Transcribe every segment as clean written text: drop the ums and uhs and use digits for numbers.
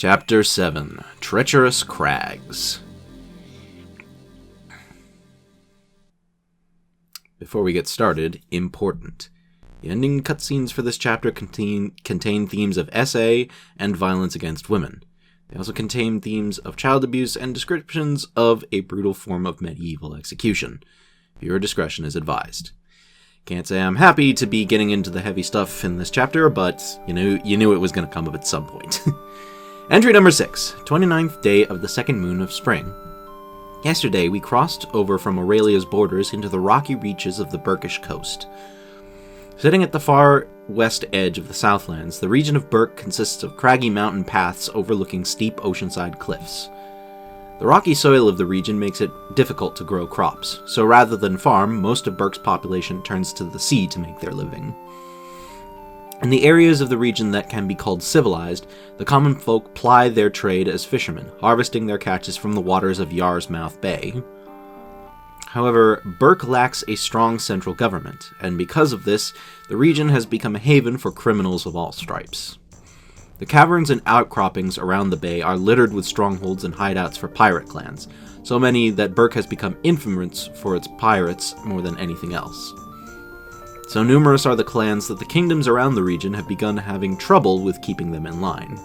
Chapter 7, Treacherous Crags. Before we get started, important. The ending cutscenes for this chapter contain themes of SA and violence against women. They also contain themes of child abuse and descriptions of a brutal form of medieval execution. Viewer discretion is advised. Can't say I'm happy to be getting into the heavy stuff in this chapter, but you knew it was going to come up at some point. Entry number 6, 29th day of the second moon of spring. Yesterday, we crossed over from Aurelia's borders into the rocky reaches of the Berkish coast. Sitting at the far west edge of the Southlands, the region of Berk consists of craggy mountain paths overlooking steep oceanside cliffs. The rocky soil of the region makes it difficult to grow crops, so rather than farm, most of Berk's population turns to the sea to make their living. In the areas of the region that can be called civilized, the common folk ply their trade as fishermen, harvesting their catches from the waters of Yar's Mouth Bay. However, Berk lacks a strong central government, and because of this, the region has become a haven for criminals of all stripes. The caverns and outcroppings around the bay are littered with strongholds and hideouts for pirate clans, so many that Berk has become infamous for its pirates more than anything else. So numerous are the clans that the kingdoms around the region have begun having trouble with keeping them in line.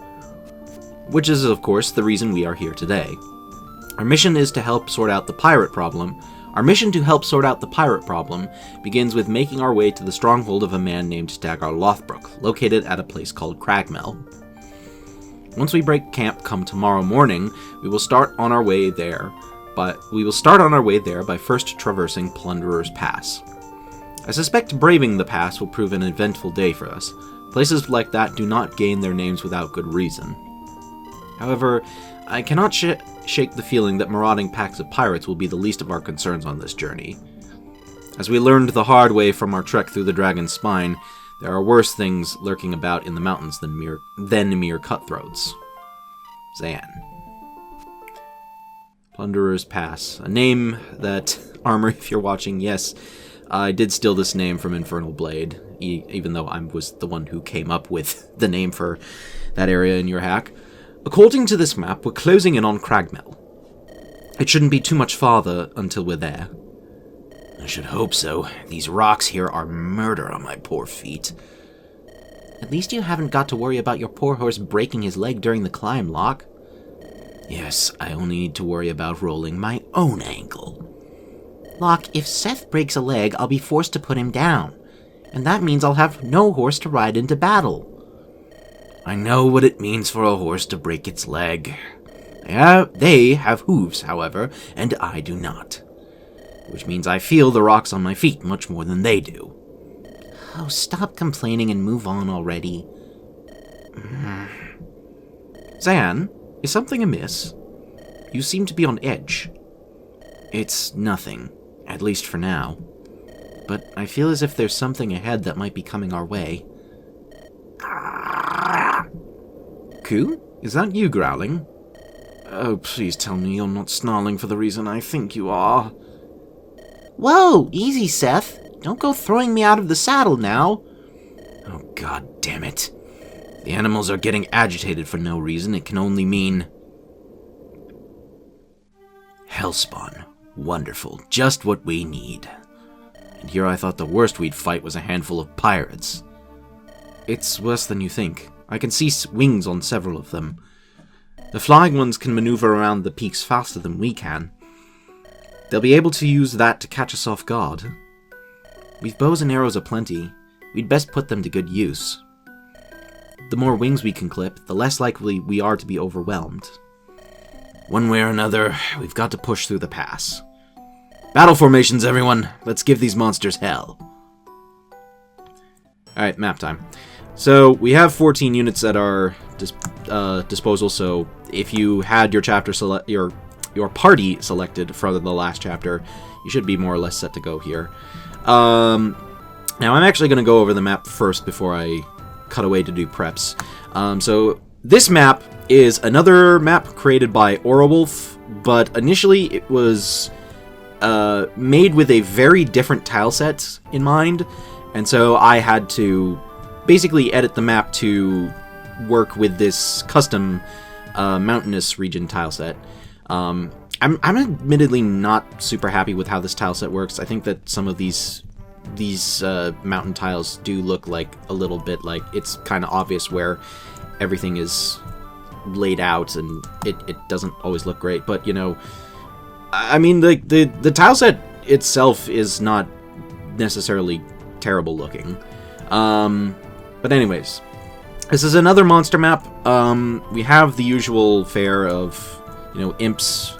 Which is, of course, the reason we are here today. Our mission to help sort out the pirate problem begins with making our way to the stronghold of a man named Dagar Lothbrok, located at a place called Cragmel. Once we break camp come tomorrow morning, we will start on our way there by first traversing Plunderer's Pass. I suspect braving the pass will prove an eventful day for us. Places like that do not gain their names without good reason. However, I cannot shake the feeling that marauding packs of pirates will be the least of our concerns on this journey. As we learned the hard way from our trek through the Dragon's Spine, there are worse things lurking about in the mountains than mere cutthroats. Zan. Plunderer's Pass. A name that, Armor, if you're watching, yes, I did steal this name from Infernal Blade, even though I was the one who came up with the name for that area in your hack. According to this map, we're closing in on Cragmel. It shouldn't be too much farther until we're there. I should hope so. These rocks here are murder on my poor feet. At least you haven't got to worry about your poor horse breaking his leg during the climb, Locke. Yes, I only need to worry about rolling my own ankle. Locke, if Seth breaks a leg, I'll be forced to put him down. And that means I'll have no horse to ride into battle. I know what it means for a horse to break its leg. They have hooves, however, and I do not. Which means I feel the rocks on my feet much more than they do. Oh, stop complaining and move on already. Zan, is something amiss? You seem to be on edge. It's nothing. At least for now. But I feel as if there's something ahead that might be coming our way. Ku? Is that you growling? Oh, please tell me you're not snarling for the reason I think you are. Whoa, easy, Seth. Don't go throwing me out of the saddle now. Oh, god damn it. The animals are getting agitated for no reason. It can only mean... Hellspawn. Wonderful, just what we need. And here I thought the worst we'd fight was a handful of pirates. It's worse than you think. I can see wings on several of them. The flying ones can maneuver around the peaks faster than we can. They'll be able to use that to catch us off guard. We've bows and arrows aplenty. We'd best put them to good use. The more wings we can clip, the less likely we are to be overwhelmed. One way or another, we've got to push through the pass. Battle formations, everyone! Let's give these monsters hell. Alright, map time. So, we have 14 units at our disposal, so if you had your chapter your party selected for the last chapter, you should be more or less set to go here. Now, I'm actually going to go over the map first before I cut away to do preps. So, this map is another map created by Orowolf, but initially it was made with a very different tileset in mind, and so I had to basically edit the map to work with this custom mountainous region tileset. I'm admittedly not super happy with how this tileset works. I think that some of these mountain tiles do look like a little bit like it's kind of obvious where everything is laid out, and it doesn't always look great. But, you know, I mean, the tileset itself is not necessarily terrible looking. But anyways, this is another monster map. We have the usual fare of, you know, imps,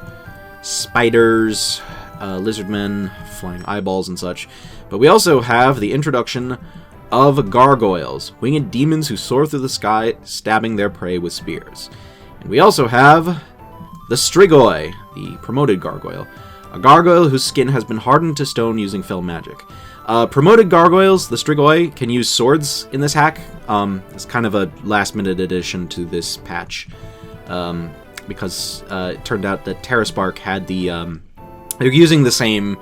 spiders, lizardmen, flying eyeballs and such. But we also have the introduction of gargoyles, winged demons who soar through the sky, stabbing their prey with spears. And we also have the Strigoi, the promoted gargoyle, a gargoyle whose skin has been hardened to stone using fell magic. Promoted gargoyles, the Strigoi, can use swords in this hack. It's kind of a last-minute addition to this patch, because it turned out that TerraSpark had the... they're using the same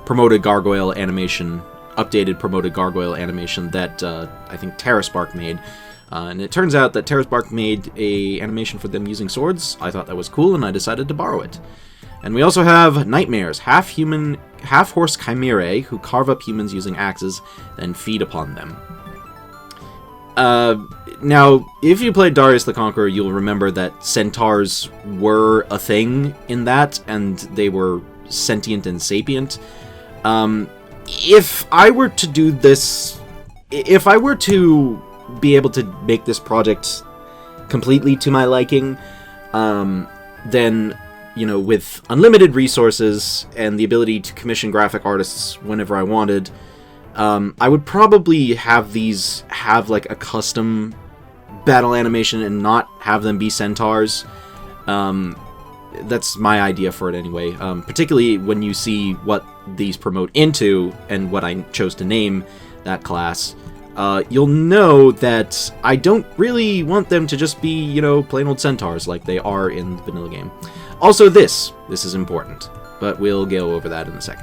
promoted gargoyle animation, updated promoted gargoyle animation that I think TerraSpark made. And it turns out that TerraSpark made a animation for them using swords. I thought that was cool, and I decided to borrow it. And we also have nightmares, half-human, half-horse chimerae who carve up humans using axes, then feed upon them. Now, if you played Darius the Conqueror, you'll remember that centaurs were a thing in that, and they were sentient and sapient. If I were to do this, if I were to be able to make this project completely to my liking, then, you know, with unlimited resources and the ability to commission graphic artists whenever I wanted, I would probably have these have like a custom battle animation and not have them be centaurs. That's my idea for it anyway, particularly when you see what these promote into and what I chose to name that class. You'll know that I don't really want them to just be, you know, plain old centaurs like they are in the vanilla game. Also, this is important, but we'll go over that in a sec.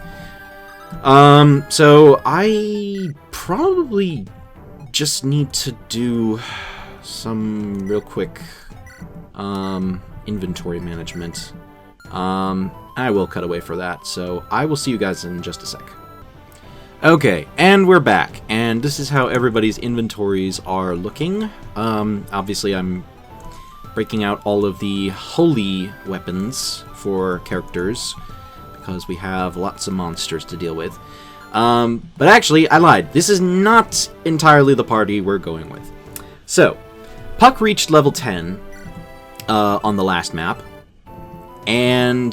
So I probably just need to do some real quick inventory management. I will cut away for that, so I will see you guys in just a sec. Okay, and we're back, and this is how everybody's inventories are looking. Obviously I'm breaking out all of the holy weapons for characters, because we have lots of monsters to deal with. But actually, I lied. This is not entirely the party we're going with. So, Puck reached level 10 on the last map, and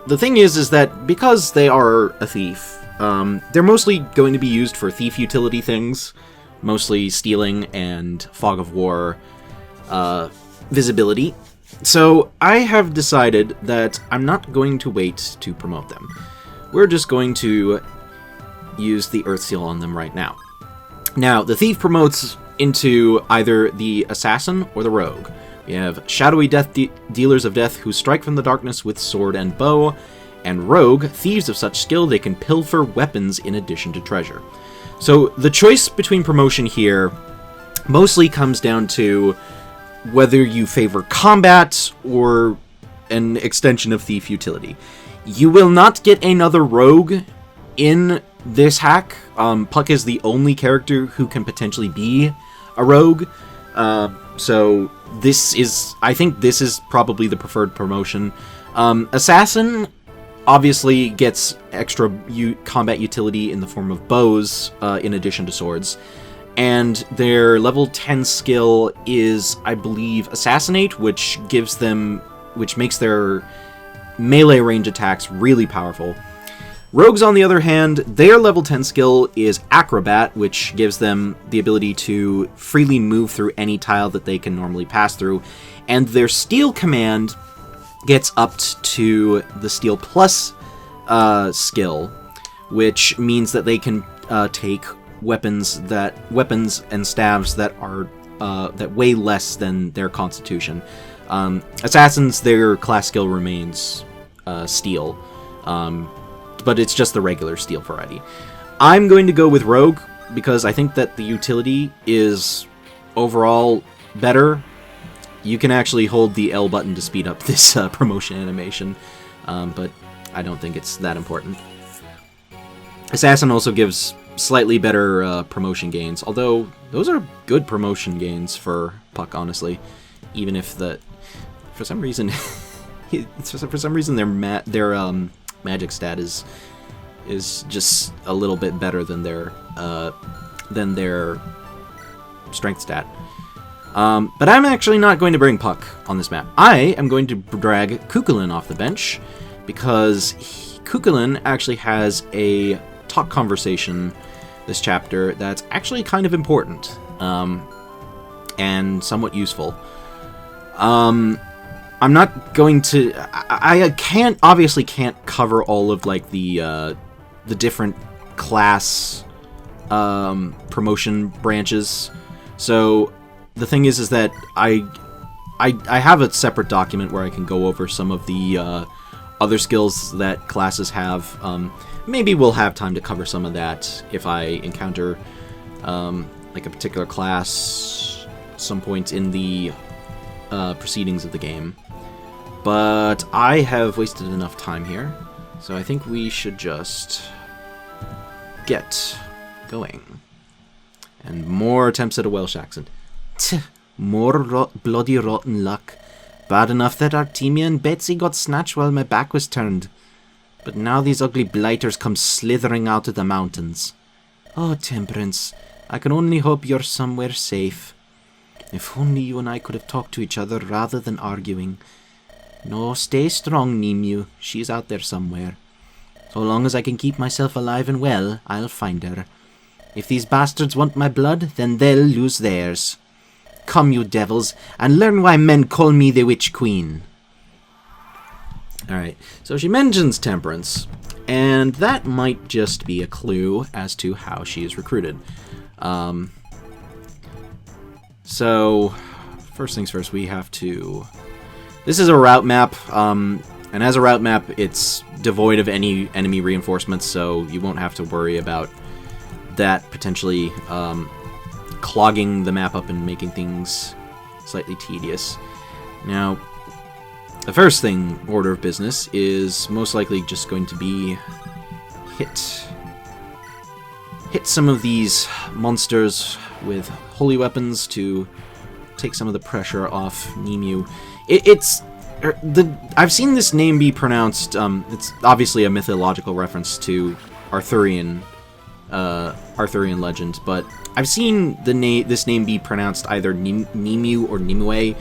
the thing is that because they are a thief, they're mostly going to be used for thief utility things, mostly stealing and fog of war visibility. So I have decided that I'm not going to wait to promote them. We're just going to use the Earth Seal on them right now. Now, the Thief promotes into either the Assassin or the Rogue. We have Shadowy Death Dealers of Death who strike from the darkness with sword and bow, and Rogue, thieves of such skill they can pilfer weapons in addition to treasure. So the choice between promotion here mostly comes down to whether you favor combat or an extension of thief utility. You will not get another Rogue in this hack. Puck is the only character who can potentially be a Rogue, so I think this is probably the preferred promotion. Assassin obviously gets extra combat utility in the form of bows, in addition to swords. And their level 10 skill is, I believe, Assassinate, which makes their melee range attacks really powerful. Rogues, on the other hand, their level 10 skill is Acrobat, which gives them the ability to freely move through any tile that they can normally pass through. And their Steel command gets upped to the Steel Plus skill, which means that they can take weapons and staves that are that weigh less than their constitution. Assassins, their class skill remains Steel, but it's just the regular Steel variety. I'm going to go with Rogue because I think that the utility is overall better. you can actually hold the L button to speed up this promotion animation, but I don't think it's that important. Assassin also gives slightly better promotion gains, although those are good promotion gains for Puck, honestly. Even if for some reason, their magic stat is just a little bit better than their strength stat. But I'm actually not going to bring Puck on this map. I am going to drag Kukulin off the bench, because Kukulin actually has a talk conversation this chapter that's actually kind of important, and somewhat useful. I'm not going to... I obviously can't cover all of, like, the different class promotion branches, so the thing is that I have a separate document where I can go over some of the other skills that classes have. Maybe we'll have time to cover some of that if I encounter like a particular class some point in the proceedings of the game. But I have wasted enough time here, so I think we should just get going. And more attempts at a Welsh accent. More bloody rotten luck. Bad enough that Artemia and Betsy got snatched while my back was turned. But now these ugly blighters come slithering out of the mountains. Oh, Temperance, I can only hope you're somewhere safe. If only you and I could have talked to each other rather than arguing. No, stay strong, Nemu. She's out there somewhere. So long as I can keep myself alive and well, I'll find her. If these bastards want my blood, then they'll lose theirs. Come, you devils, and learn why men call me the Witch Queen. Alright, so she mentions Temperance, and that might just be a clue as to how she is recruited. So, first things first, we have to... This is a route map, and as a route map, it's devoid of any enemy reinforcements, so you won't have to worry about that potentially clogging the map up and making things slightly tedious. Now, the first thing, order of business, is most likely just going to be hit some of these monsters with holy weapons to take some of the pressure off Nemu. I've seen this name be pronounced. It's obviously a mythological reference to Arthurian legend, but I've seen this name be pronounced either Nemu or Nimue,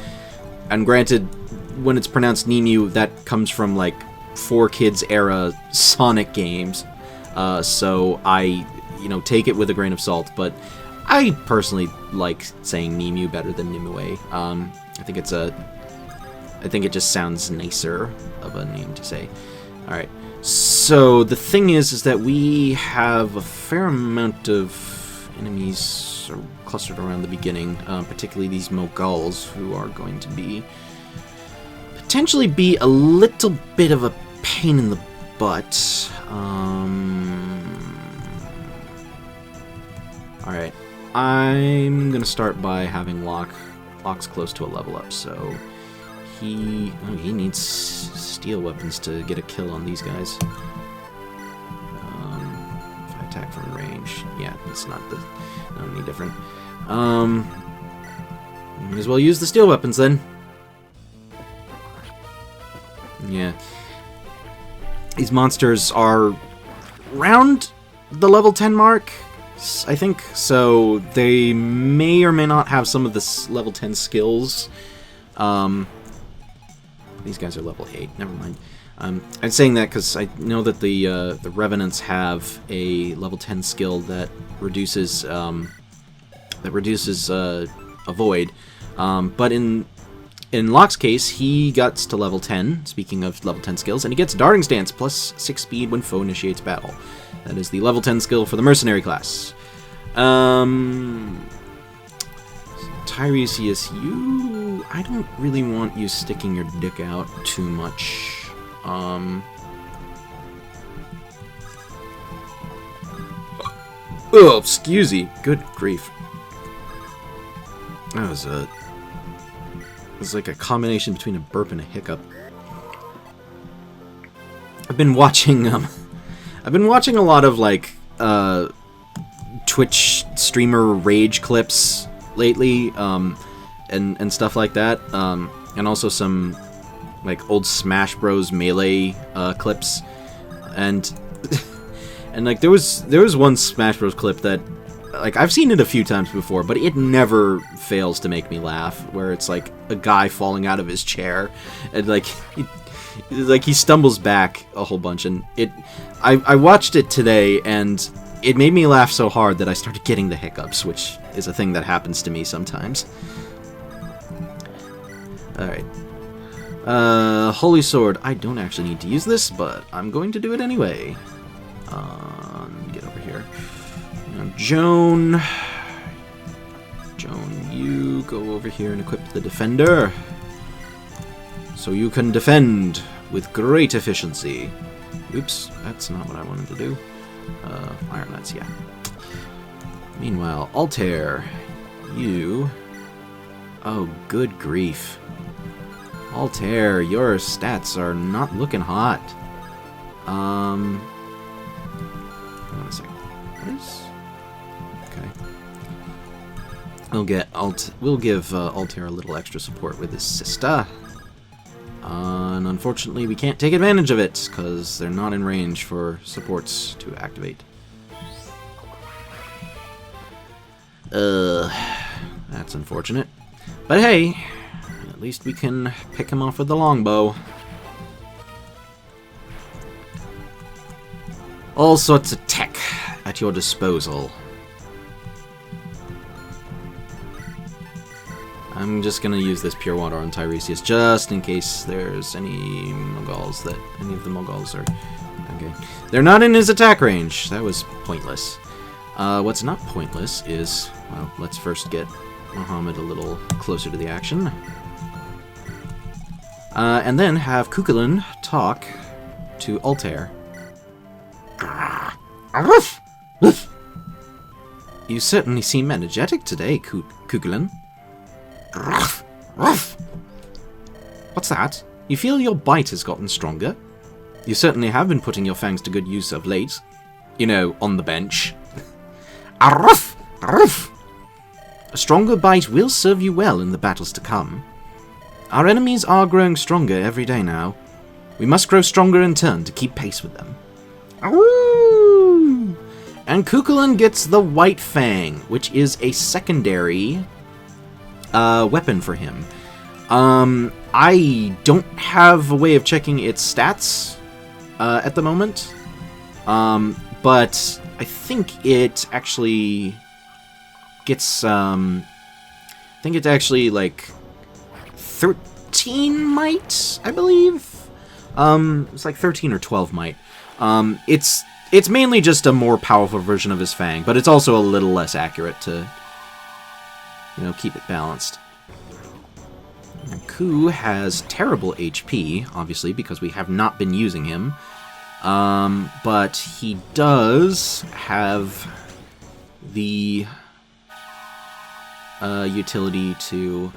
and granted, when it's pronounced Nemu, that comes from like 4Kids era Sonic games, so I take it with a grain of salt, but I personally like saying Nemu better than Nimue. I think it just sounds nicer of a name to say. Alright, so the thing is that we have a fair amount of enemies clustered around the beginning, particularly these Moguls, who are going to potentially be a little bit of a pain in the butt. Alright, I'm gonna start by having Locke's close to a level up, so he needs steel weapons to get a kill on these guys. If I attack from range, yeah, it's not any different. Might as well use the steel weapons then. Yeah. These monsters are around the level 10 mark, I think, so they may or may not have some of the level 10 skills. These guys are level 8, never mind. I'm saying that because I know that the Revenants have a level 10 skill that reduces Avoid, but in Locke's case, he gets to level 10, speaking of level 10 skills, and he gets Darting Stance, plus 6 speed when foe initiates battle. That is the level 10 skill for the Mercenary class. Tiresias, I don't really want you sticking your dick out too much. Oh, excuse me. Good grief. That was It's like a combination between a burp and a hiccup. I've been watching a lot of like Twitch streamer rage clips lately, and stuff like that, and also some like old Smash Bros. Melee clips, and and like there was one Smash Bros. Clip that, like, I've seen it a few times before, but it never fails to make me laugh, where it's like a guy falling out of his chair, and like he stumbles back a whole bunch, and I watched it today, and it made me laugh so hard that I started getting the hiccups, which is a thing that happens to me sometimes. Alright. Holy Sword. I don't actually need to use this, but I'm going to do it anyway. Get over here. Now, Joan, you go over here and equip the Defender, so you can defend with great efficiency. Oops, that's not what I wanted to do. Iron Lance, yeah. Meanwhile, Altair, you... Oh, good grief. Altair, your stats are not looking hot. Hold on a second. Where's... Okay. We'll give Altair a little extra support with his sister. And unfortunately, we can't take advantage of it, because they're not in range for supports to activate. That's unfortunate. But hey, at least we can pick him off with the longbow. All sorts of tech at your disposal. I'm just gonna use this Pure Water on Tiresias just in case there's any Moguls that... Any of the Moguls are... Okay. They're not in his attack range. That was pointless. What's not pointless is... Well, let's first get Muhammad a little closer to the action. And then have Cuchulainn talk to Altair. You certainly seem energetic today, Cuchulainn. What's that? You feel your bite has gotten stronger? You certainly have been putting your fangs to good use of late. You know, on the bench. A stronger bite will serve you well in the battles to come. Our enemies are growing stronger every day now. We must grow stronger in turn to keep pace with them. And Cuchulainn gets the White Fang, which is a secondary... weapon for him. I don't have a way of checking its stats at the moment, but I think it actually gets I think it's actually like 13 might, I believe. It's like 13 or 12 might. It's mainly just a more powerful version of his Fang, but it's also a little less accurate to, you know, keep it balanced. And Ku has terrible HP, obviously, because we have not been using him. But he does have the utility to...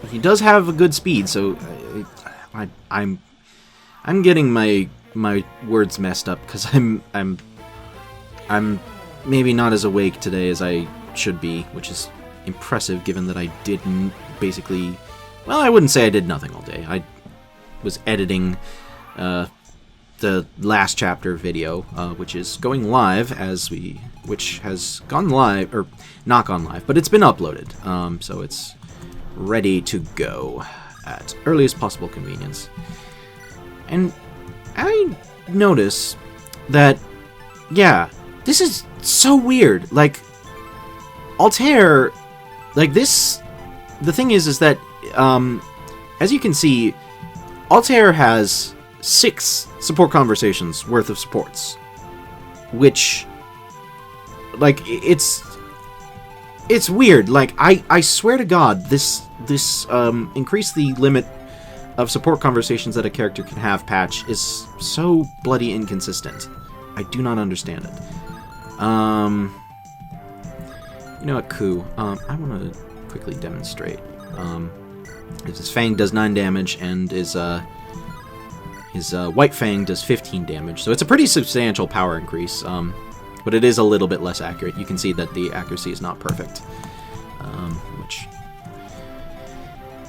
He does have a good speed, so I'm getting my words messed up because I'm maybe not as awake today as I should be, which is impressive given that I didn't basically... Well, I wouldn't say I did nothing all day. I was editing the last chapter video, which is going live which has gone live, or not gone live, but it's been uploaded, so it's ready to go at earliest possible convenience. And I notice that, yeah, this is so weird. Like, Altair, like this, the thing is that, as you can see, Altair has 6 support conversations worth of supports, which, like, it's weird. Like, I swear to God, this increase the limit of support conversations that a character can have patch is so bloody inconsistent. I do not understand it. You know what, Ku? I want to quickly demonstrate His Fang does 9 damage, and his White Fang does 15 damage. So it's a pretty substantial power increase, but it is a little bit less accurate. You can see that the accuracy is not perfect, which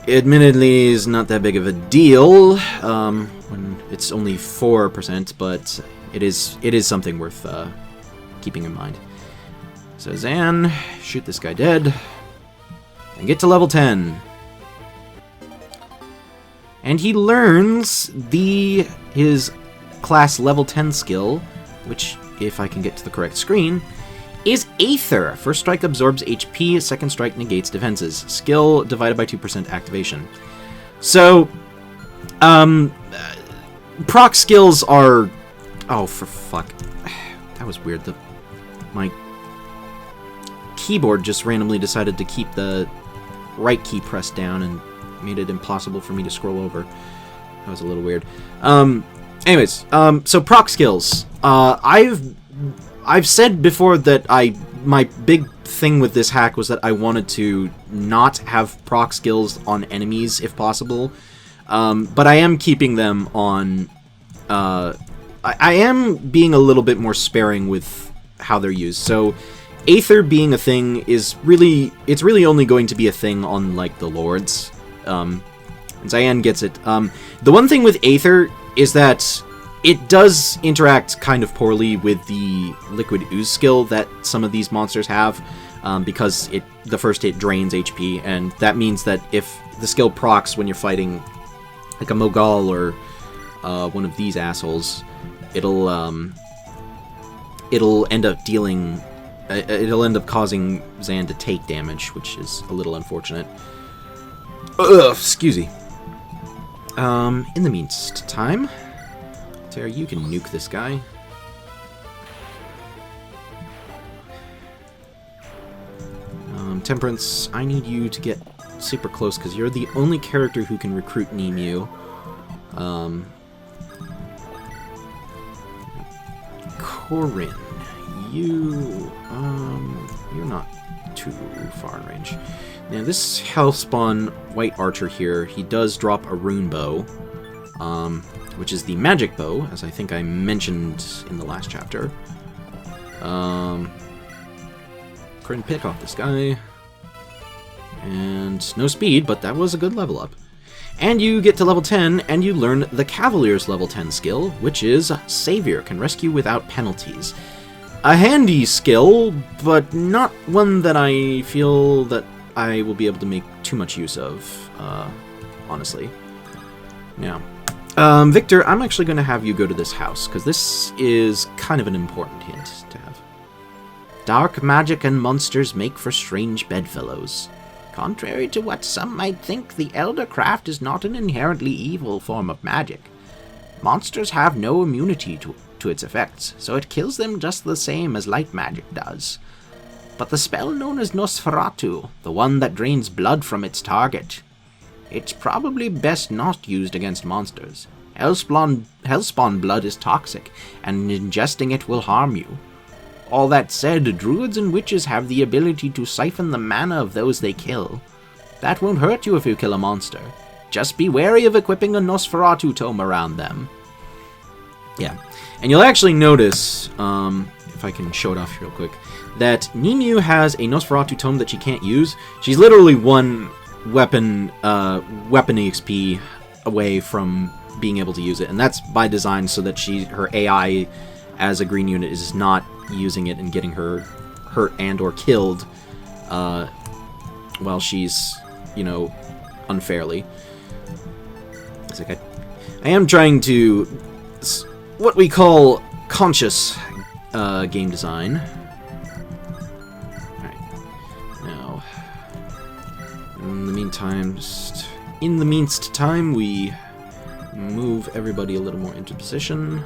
admittedly is not that big of a deal when it's only 4%, but it is something worth keeping in mind. So Zan, shoot this guy dead, and get to level 10. And he learns his class level 10 skill, which, if I can get to the correct screen, is Aether. First strike absorbs HP, second strike negates defenses. Skill divided by 2% activation. So, proc skills are... Oh, for fuck. That was weird. My keyboard just randomly decided to keep the right key pressed down and made it impossible for me to scroll over. That was a little weird. Anyways, so proc skills. I've said before that my big thing with this hack was that I wanted to not have proc skills on enemies if possible. But I am keeping them on... I am being a little bit more sparing with how they're used. So Aether being a thing is really... It's really only going to be a thing on, like, the Lords. And Cyan gets it. The one thing with Aether is that it does interact kind of poorly with the Liquid Ooze skill that some of these monsters have, because the first hit drains HP, and that means that if the skill procs when you're fighting like a Mogul or one of these assholes, it'll end up dealing... it'll end up causing Zan to take damage, which is a little unfortunate. Ugh, excuse me. In the meantime, Terra, you can nuke this guy. Temperance, I need you to get super close because you're the only character who can recruit Nemu. Corin, you're not too far in range. Now, this Hellspawn White Archer here, he does drop a rune bow, which is the magic bow, as I think I mentioned in the last chapter. Couldn't pick off this guy. And no speed, but that was a good level up. And you get to level 10, and you learn the Cavalier's level 10 skill, which is Savior, can rescue without penalties. A handy skill, but not one that I feel that I will be able to make too much use of, honestly. Now, Victor, I'm actually going to have you go to this house, because this is kind of an important hint to have. Dark magic and monsters make for strange bedfellows. Contrary to what some might think, the Eldercraft is not an inherently evil form of magic. Monsters have no immunity to its effects, so it kills them just the same as light magic does. But the spell known as Nosferatu, the one that drains blood from its target, it's probably best not used against monsters. Hellspawn blood is toxic, and ingesting it will harm you. All that said, druids and witches have the ability to siphon the mana of those they kill. That won't hurt you if you kill a monster. Just be wary of equipping a Nosferatu tome around them. Yeah, and you'll actually notice, if I can show it off real quick, that Nemu has a Nosferatu tome that she can't use. She's literally one weapon EXP away from being able to use it, and that's by design so that her AI as a green unit is not using it and getting her hurt and or killed while she's, unfairly. It's like I am trying to what we call conscious game design. Alright. Now, in the meantime, we move everybody a little more into position.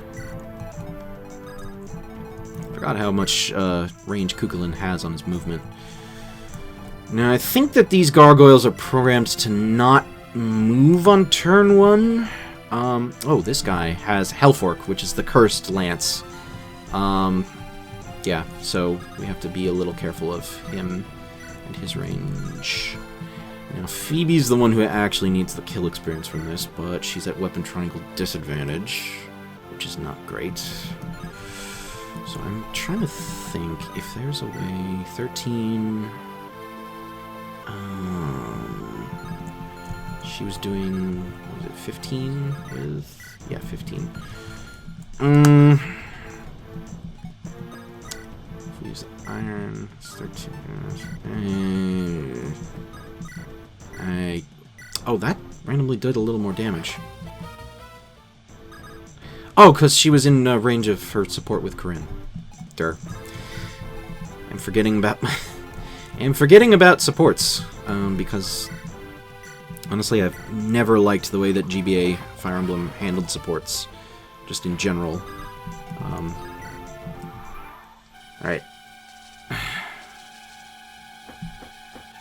Forgot how much range Kukulin has on his movement. Now, I think that these gargoyles are programmed to not move on turn 1. Oh, this guy has Hellfork, which is the cursed lance. Yeah, so we have to be a little careful of him and his range. Now, Phoebe's the one who actually needs the kill experience from this, but she's at weapon triangle disadvantage, which is not great. So I'm trying to think if there's a way. 13. She was doing, what was it, 15 with? Yeah, 15. If we use iron, it's 13. Oh, that randomly did a little more damage. Oh, because she was in range of her support with Corinne. Durr. I'm forgetting about supports, because honestly, I've never liked the way that GBA Fire Emblem handled supports, just in general. Alright.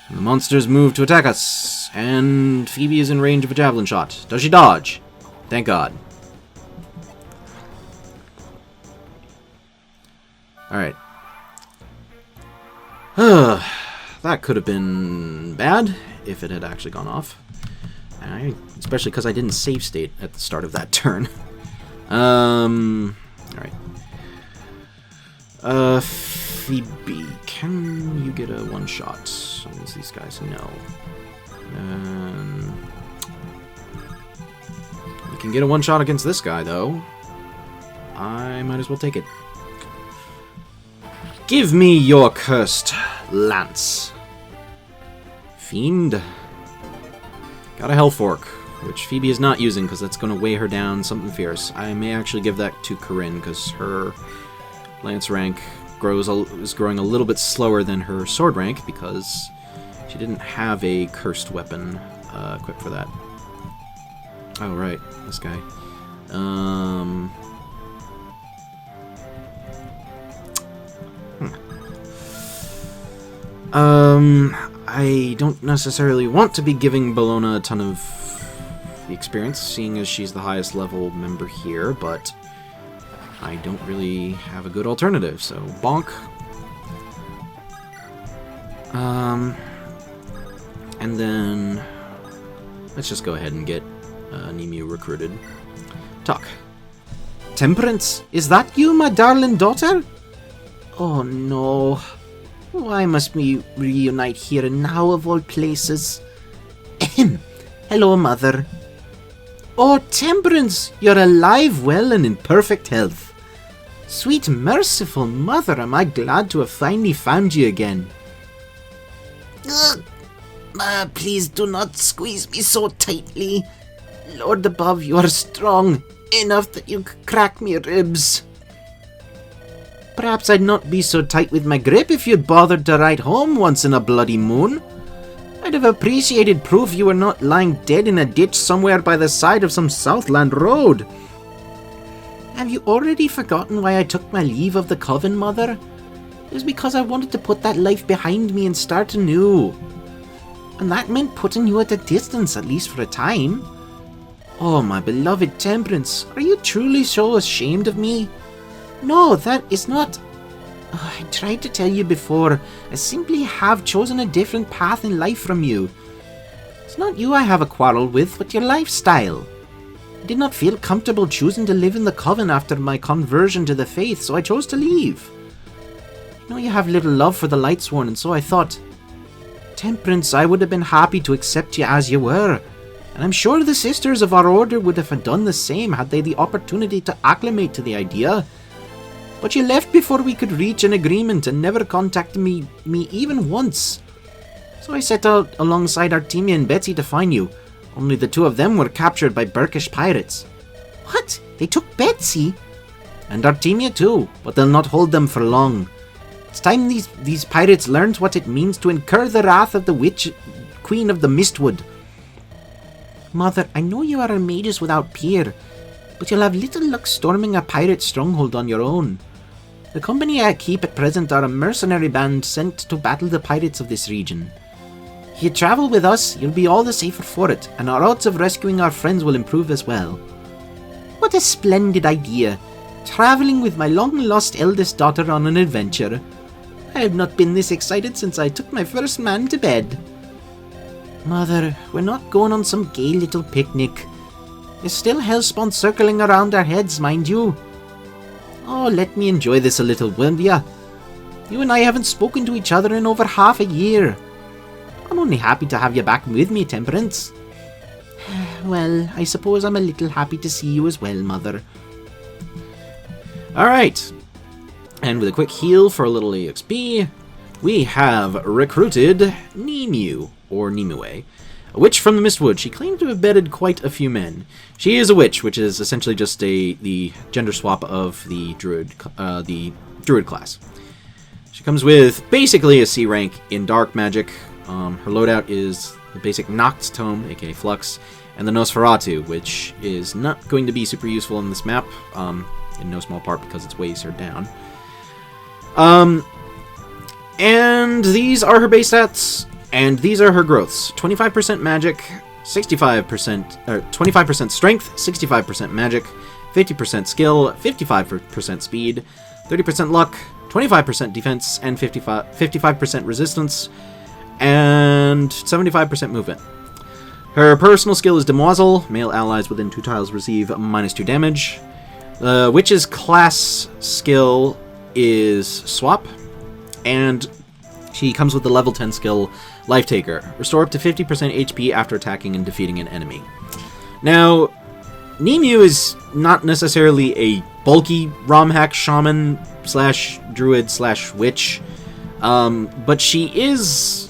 The monsters move to attack us, and Phoebe is in range of a javelin shot. Does she dodge? Thank God. Alright. That could have been bad if it had actually gone off. Especially because I didn't save state at the start of that turn. Alright. Phoebe, can you get a one-shot against these guys? No. You can get a one-shot against this guy, though. I might as well take it. Give me your cursed lance. Fiend. Got a Hellfork, which Phoebe is not using because that's going to weigh her down something fierce. I may actually give that to Corinne because her lance rank is growing a little bit slower than her sword rank because she didn't have a cursed weapon equipped for that. Oh, right. This guy. I don't necessarily want to be giving Bologna a ton of experience, seeing as she's the highest level member here, but I don't really have a good alternative, so bonk. And then let's just go ahead and get Nemu recruited. Talk. Temperance, is that you, my darling daughter? Oh no. Why must we reunite here and now of all places? Ahem. Hello, Mother. Oh, Temperance, you're alive, well, and in perfect health. Sweet, merciful Mother, am I glad to have finally found you again. Ugh. Please do not squeeze me so tightly. Lord above, you are strong enough that you could crack me ribs. Perhaps I'd not be so tight with my grip if you'd bothered to ride home once in a bloody moon. I'd have appreciated proof you were not lying dead in a ditch somewhere by the side of some Southland road. Have you already forgotten why I took my leave of the coven, Mother? It was because I wanted to put that life behind me and start anew. And that meant putting you at a distance, at least for a time. Oh, my beloved Temperance, are you truly so ashamed of me? No, that is not... Oh, I tried to tell you before, I simply have chosen a different path in life from you. It's not you I have a quarrel with, but your lifestyle. I did not feel comfortable choosing to live in the coven after my conversion to the faith, so I chose to leave. I know you have little love for the Lightsworn, and so I thought, Temperance, I would have been happy to accept you as you were, and I'm sure the sisters of our order would have done the same had they the opportunity to acclimate to the idea. But you left before we could reach an agreement and never contacted me even once. So I set out alongside Artemia and Betsy to find you, only the two of them were captured by Berkish pirates. What? They took Betsy? And Artemia too, but they'll not hold them for long. It's time these pirates learned what it means to incur the wrath of the witch queen of the Mistwood. Mother, I know you are a magus without peer, but you'll have little luck storming a pirate stronghold on your own. The company I keep at present are a mercenary band sent to battle the pirates of this region. If you travel with us, you'll be all the safer for it, and our odds of rescuing our friends will improve as well. What a splendid idea! Traveling with my long-lost eldest daughter on an adventure. I have not been this excited since I took my first man to bed. Mother, we're not going on some gay little picnic. There's still Hellspawn circling around our heads, mind you. Oh, let me enjoy this a little, will ya? You and I haven't spoken to each other in over half a year. I'm only happy to have you back with me, Temperance. Well, I suppose I'm a little happy to see you as well, Mother. Alright. And with a quick heal for a little EXP, we have recruited Nemu, or Nimue, a witch from the Mistwood. She claimed to have bedded quite a few men. She is a witch, which is essentially just the gender swap of the druid class. She comes with basically a C rank in dark magic. Her loadout is the basic Noct Tome, aka Flux, and the Nosferatu, which is not going to be super useful in this map, in no small part because its waves are down. And these are her base stats, and these are her growths. 25% magic, 25% strength, 65% magic, 50% skill, 55% speed, 30% luck, 25% defense, and 55% resistance, and 75% movement. Her personal skill is Demoiselle. Male allies within 2 tiles receive -2 damage. The witch's class skill is Swap, and she comes with the level 10 skill Life Taker. Restore up to 50% HP after attacking and defeating an enemy. Now, Nemu is not necessarily a bulky ROM hack shaman / druid / witch, but she is,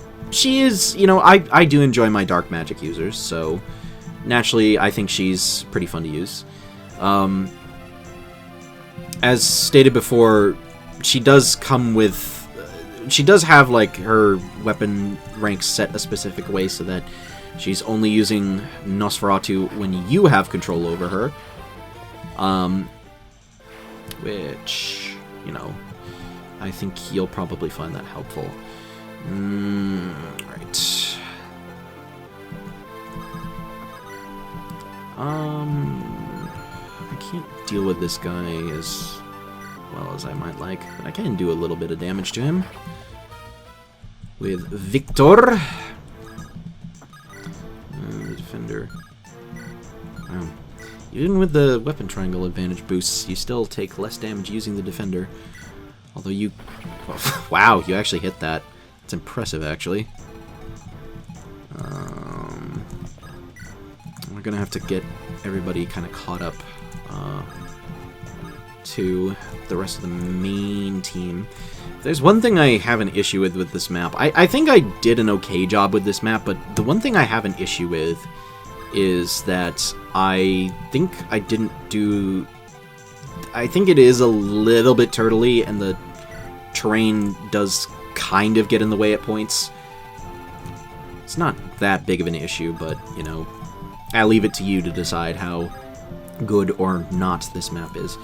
you know, I do enjoy my dark magic users, so naturally I think she's pretty fun to use. As stated before, she does come with, she does have like her weapon ranks set a specific way so that she's only using Nosferatu when you have control over her. Which, you know, I think you'll probably find that helpful. Right. I can't deal with this guy as well as I might like, but I can do a little bit of damage to him with Victor. The defender. Wow. Even with the weapon triangle advantage boosts, you still take less damage using the defender. Although you... wow, you actually hit that. It's impressive, actually. We're gonna have to get everybody kind of caught up to the rest of the main team. There's one thing I have an issue with this map. I think I did an okay job with this map, but the one thing I have an issue with is that I think I didn't do... I think it is a little bit turtley, and the terrain does kind of get in the way at points. It's not that big of an issue, but, you know, I'll leave it to you to decide how good or not this map is.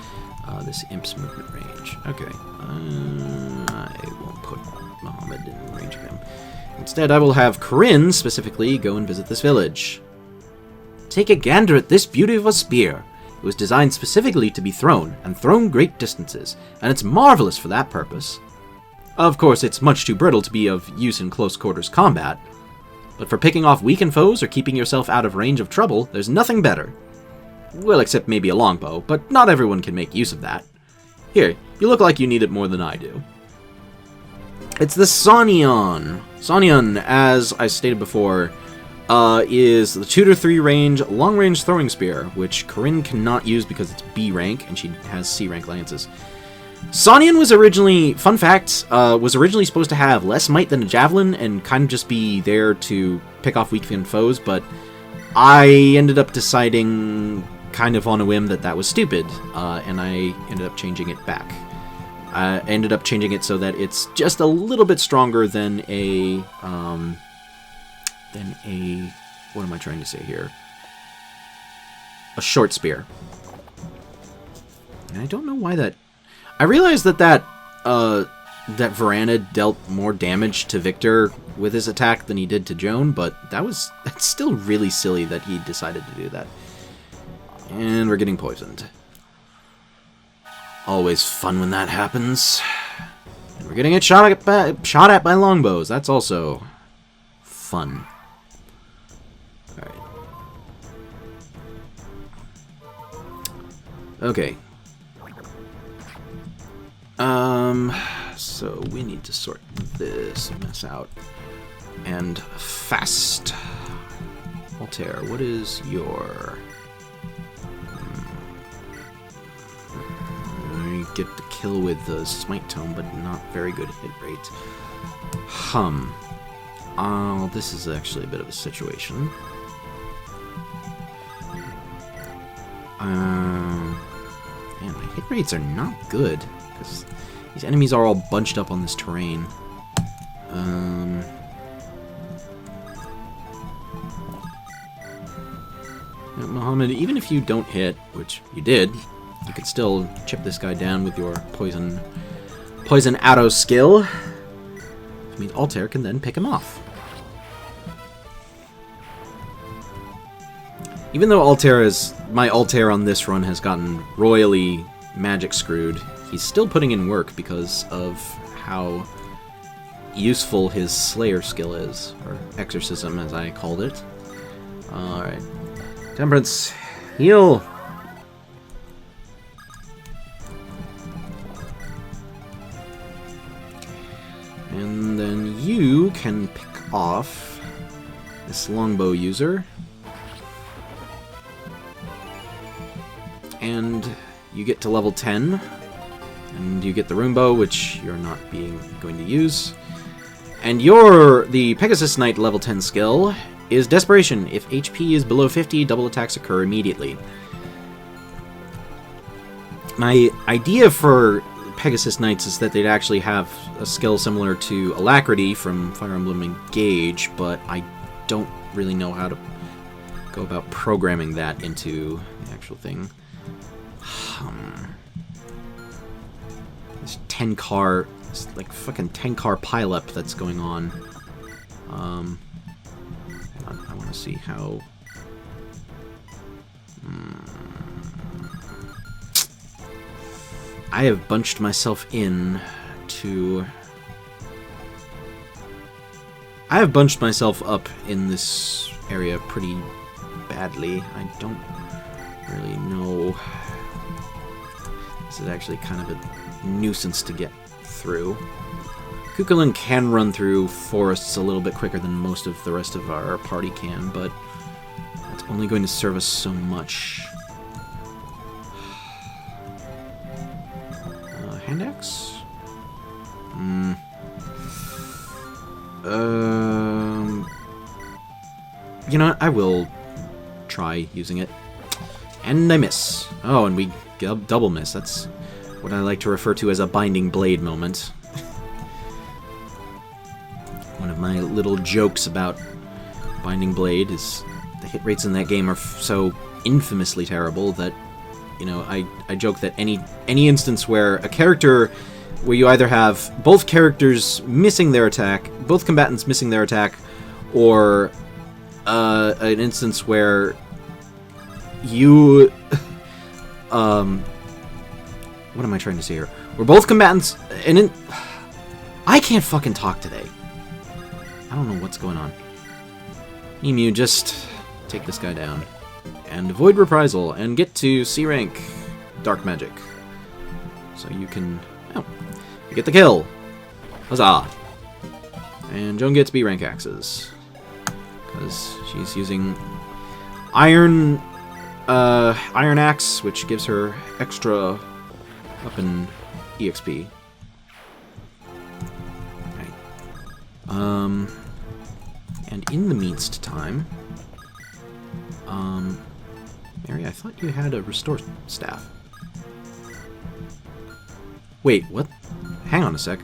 This imp's movement range. Okay. I won't put Mohammed in range of him. Instead, I will have Corinne, specifically, go and visit this village. Take a gander at this beauty of a spear. It was designed specifically to be thrown, and thrown great distances, and it's marvelous for that purpose. Of course, it's much too brittle to be of use in close quarters combat, but for picking off weakened foes or keeping yourself out of range of trouble, there's nothing better. Well, except maybe a longbow, but not everyone can make use of that. Here, you look like you need it more than I do. It's the Sonnion. Sonnion, as I stated before, is the 2 to 3 range, long-range throwing spear, which Corinne cannot use because it's B rank, and she has C rank lances. Sonnion was originally, fun fact, was originally supposed to have less might than a javelin, and kind of just be there to pick off weakened foes, but I ended up deciding, kind of on a whim, that was stupid, and I ended up changing it back. I ended up changing it so that it's just a little bit stronger than a, what am I trying to say here? A short spear. And I don't know why that... I realized that Verana dealt more damage to Victor with his attack than he did to Joan, but that's still really silly that he decided to do that. And we're getting poisoned. Always fun when that happens. And we're getting shot at by longbows. That's also fun. Okay. So we need to sort this mess out. And fast. Altair, what is your... You get the kill with the Smite Tome, but not very good hit rate. Oh, this is actually a bit of a situation. Man, my hit rates are not good, because these enemies are all bunched up on this terrain. Mohammed, even if you don't hit, which you did, you could still chip this guy down with your poison arrow skill. Which means Altair can then pick him off. Even though my Altair on this run has gotten royally magic screwed, he's still putting in work because of how useful his Slayer skill is, or Exorcism as I called it. Alright. Temperance, heal! And then you can pick off this longbow user. And you get to level 10. And you get the rune bow, which you're not going to use. And the Pegasus Knight level 10 skill is Desperation. If HP is below 50, double attacks occur immediately. My idea for Pegasus Knights is that they'd actually have a skill similar to Alacrity from Fire Emblem Engage, but I don't really know how to go about programming that into the actual thing. This 10-car, like fucking 10-car pileup that's going on. I want to see how. I have bunched myself in to. I have bunched myself up in this area pretty badly. I don't really know. This is actually kind of a nuisance to get through. Kukulin can run through forests a little bit quicker than most of the rest of our party can, but that's only going to serve us so much. Hand axe? You know what? I will try using it. And I miss. Oh, and we double miss. That's what I like to refer to as a binding blade moment. One of my little jokes about Binding Blade is the hit rates in that game are so infamously terrible that, you know, I joke that any instance where where you either have both characters missing their attack, both combatants missing their attack, or an instance where you what am I trying to say here? Where both combatants I can't fucking talk today. I don't know what's going on. Emu, just take this guy down. And avoid reprisal, and get to C rank Dark Magic. So you can... Oh, you get the kill! Huzzah! And Joan gets B rank axes. Because she's using Iron Axe, which gives her extra weapon EXP. Right. And in the meantime, Mary, I thought you had a restore staff. Wait, what? Hang on a sec.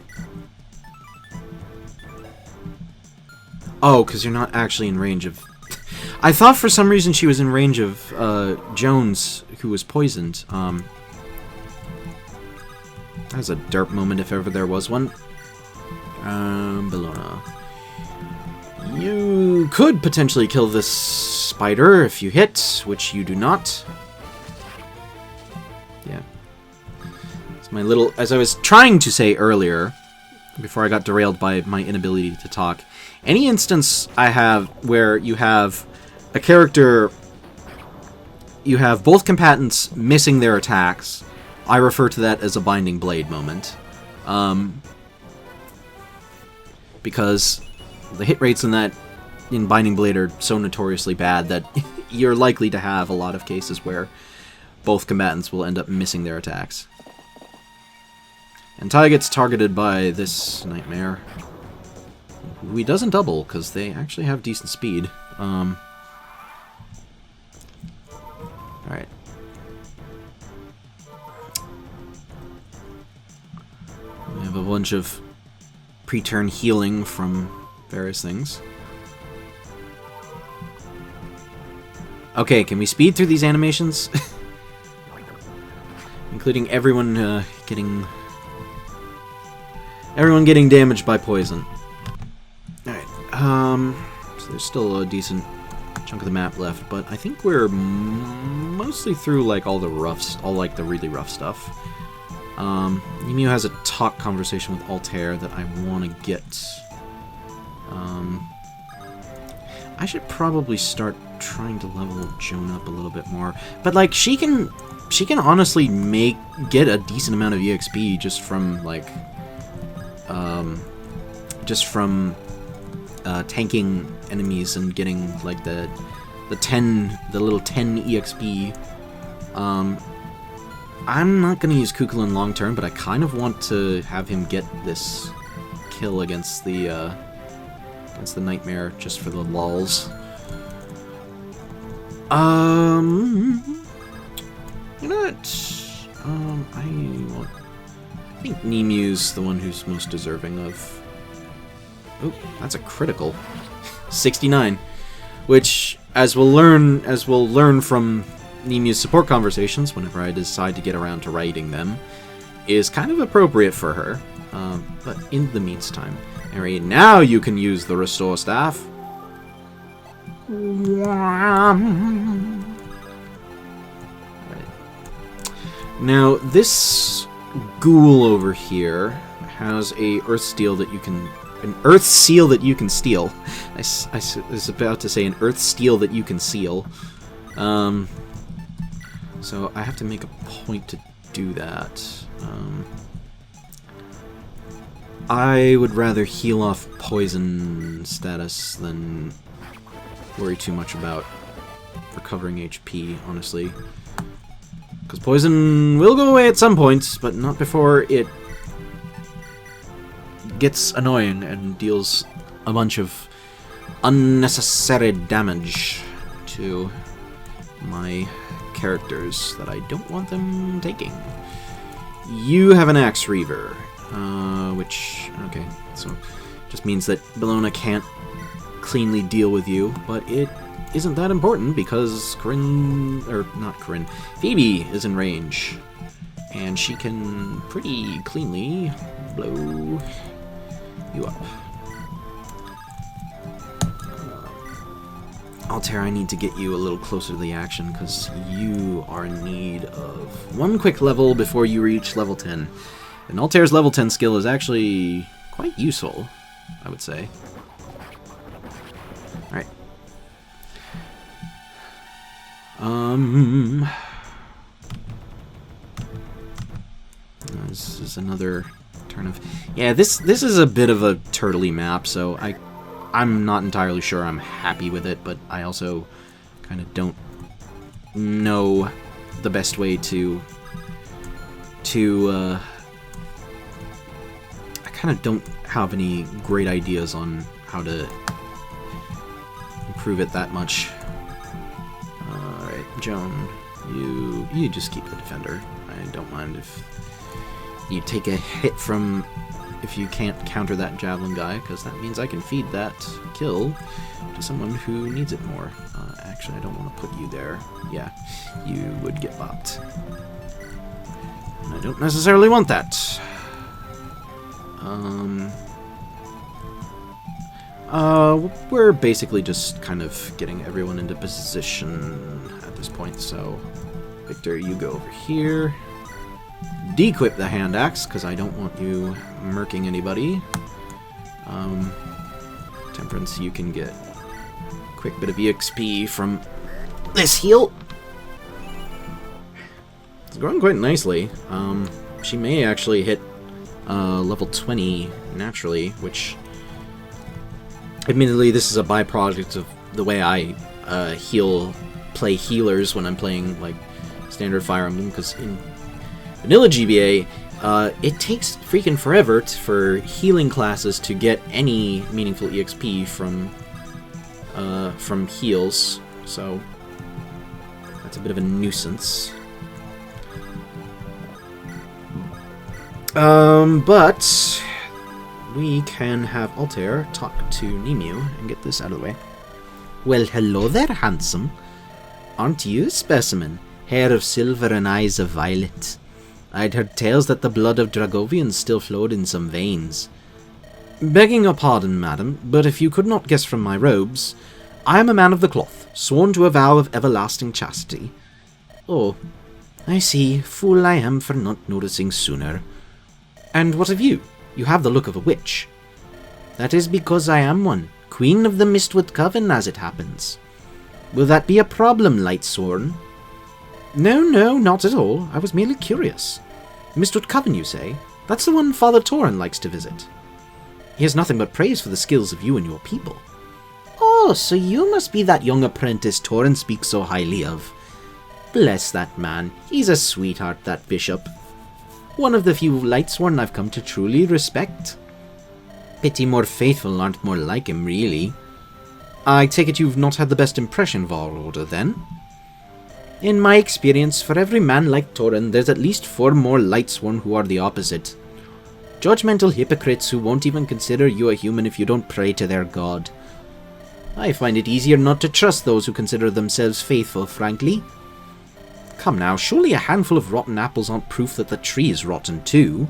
Oh, because you're not actually in range of... I thought for some reason she was in range of Jones, who was poisoned. That was a derp moment if ever there was one. Bellona. You could potentially kill this spider if you hit, which you do not. Yeah. It's my little... As I was trying to say earlier, before I got derailed by my inability to talk, any instance I have where you have a character you have both combatants missing their attacks. I refer to that as a Binding Blade moment. Because the hit rates in Binding Blade are so notoriously bad that you're likely to have a lot of cases where both combatants will end up missing their attacks. And Ty gets targeted by this nightmare, who he doesn't double, because they actually have decent speed. Alright. We have a bunch of pre-turn healing from various things. Okay, can we speed through these animations? Including everyone getting damaged by poison. Alright, so there's still a decent chunk of the map left, but I think we're mostly through, like, all the really rough stuff. Emu has a talk conversation with Altair that I want to get. I should probably start trying to level Joan up a little bit more. But, like, she can honestly get a decent amount of EXP just from, like, tanking enemies and getting, like, the little 10 EXP. I'm not gonna use Kukulin long term, but I kind of want to have him get this kill against the nightmare just for the lulz. You know what? I think Nemu's the one who's most deserving of. Oh, that's a critical. 69, which, as we'll learn from Nemu's support conversations, whenever I decide to get around to writing them, is kind of appropriate for her. But in the meantime, Mary, now you can use the restore staff. Now, this ghoul over here has an earth seal that you can steal. I was about to say an earth steel that you can seal. So I have to make a point to do that. I would rather heal off poison status than worry too much about recovering HP, honestly. Because poison will go away at some point, but not before it gets annoying and deals a bunch of unnecessary damage to my characters that I don't want them taking. You have an Axe Reaver, which, okay, so just means that Bellona can't cleanly deal with you, but it isn't that important because Phoebe is in range, and she can pretty cleanly blow you up. Altair, I need to get you a little closer to the action because you are in need of one quick level before you reach level 10. And Altair's level 10 skill is actually quite useful, I would say. Alright. This is another turn of... Yeah, this is a bit of a turtley map, so I'm not entirely sure I'm happy with it, but I also kind of don't know the best way to I kind of don't have any great ideas on how to improve it that much. Alright, Joan, you just keep the defender. I don't mind if you take a hit from... if you can't counter that javelin guy, because that means I can feed that kill to someone who needs it more. Actually, I don't want to put you there. Yeah, you would get bopped. And I don't necessarily want that. We're basically just kind of getting everyone into position at this point, so Victor, you go over here. Dequip the hand axe, because I don't want you murking anybody. Temperance, you can get a quick bit of EXP from this heal. It's growing quite nicely. She may actually hit level 20 naturally, which, admittedly, this is a byproduct of the way I play healers when I'm playing like standard Fire Emblem, because in vanilla GBA, it takes freaking forever for healing classes to get any meaningful EXP from heals, so that's a bit of a nuisance. But we can have Altair talk to Nemu and get this out of the way. Well, hello there, handsome. Aren't you a specimen? Hair of silver and eyes of violet. I'd heard tales that the blood of Dragovians still flowed in some veins. Begging your pardon, madam, but if you could not guess from my robes, I am a man of the cloth, sworn to a vow of everlasting chastity. Oh, I see. Fool I am for not noticing sooner. And what of you? You have the look of a witch. That is because I am one. Queen of the Mistwood Coven, as it happens. Will that be a problem, Lightsworn? No, not at all. I was merely curious. Mistwood Coven, you say? That's the one Father Tauren likes to visit. He has nothing but praise for the skills of you and your people. Oh, so you must be that young apprentice Tauren speaks so highly of. Bless that man. He's a sweetheart, that bishop. One of the few Lightsworn I've come to truly respect. Pity more faithful aren't more like him, really. I take it you've not had the best impression of our order, then? In my experience, for every man like Tauren, there's at least 4 more Lightsworn who are the opposite. Judgmental hypocrites who won't even consider you a human if you don't pray to their god. I find it easier not to trust those who consider themselves faithful, frankly. Come now, surely a handful of rotten apples aren't proof that the tree is rotten too.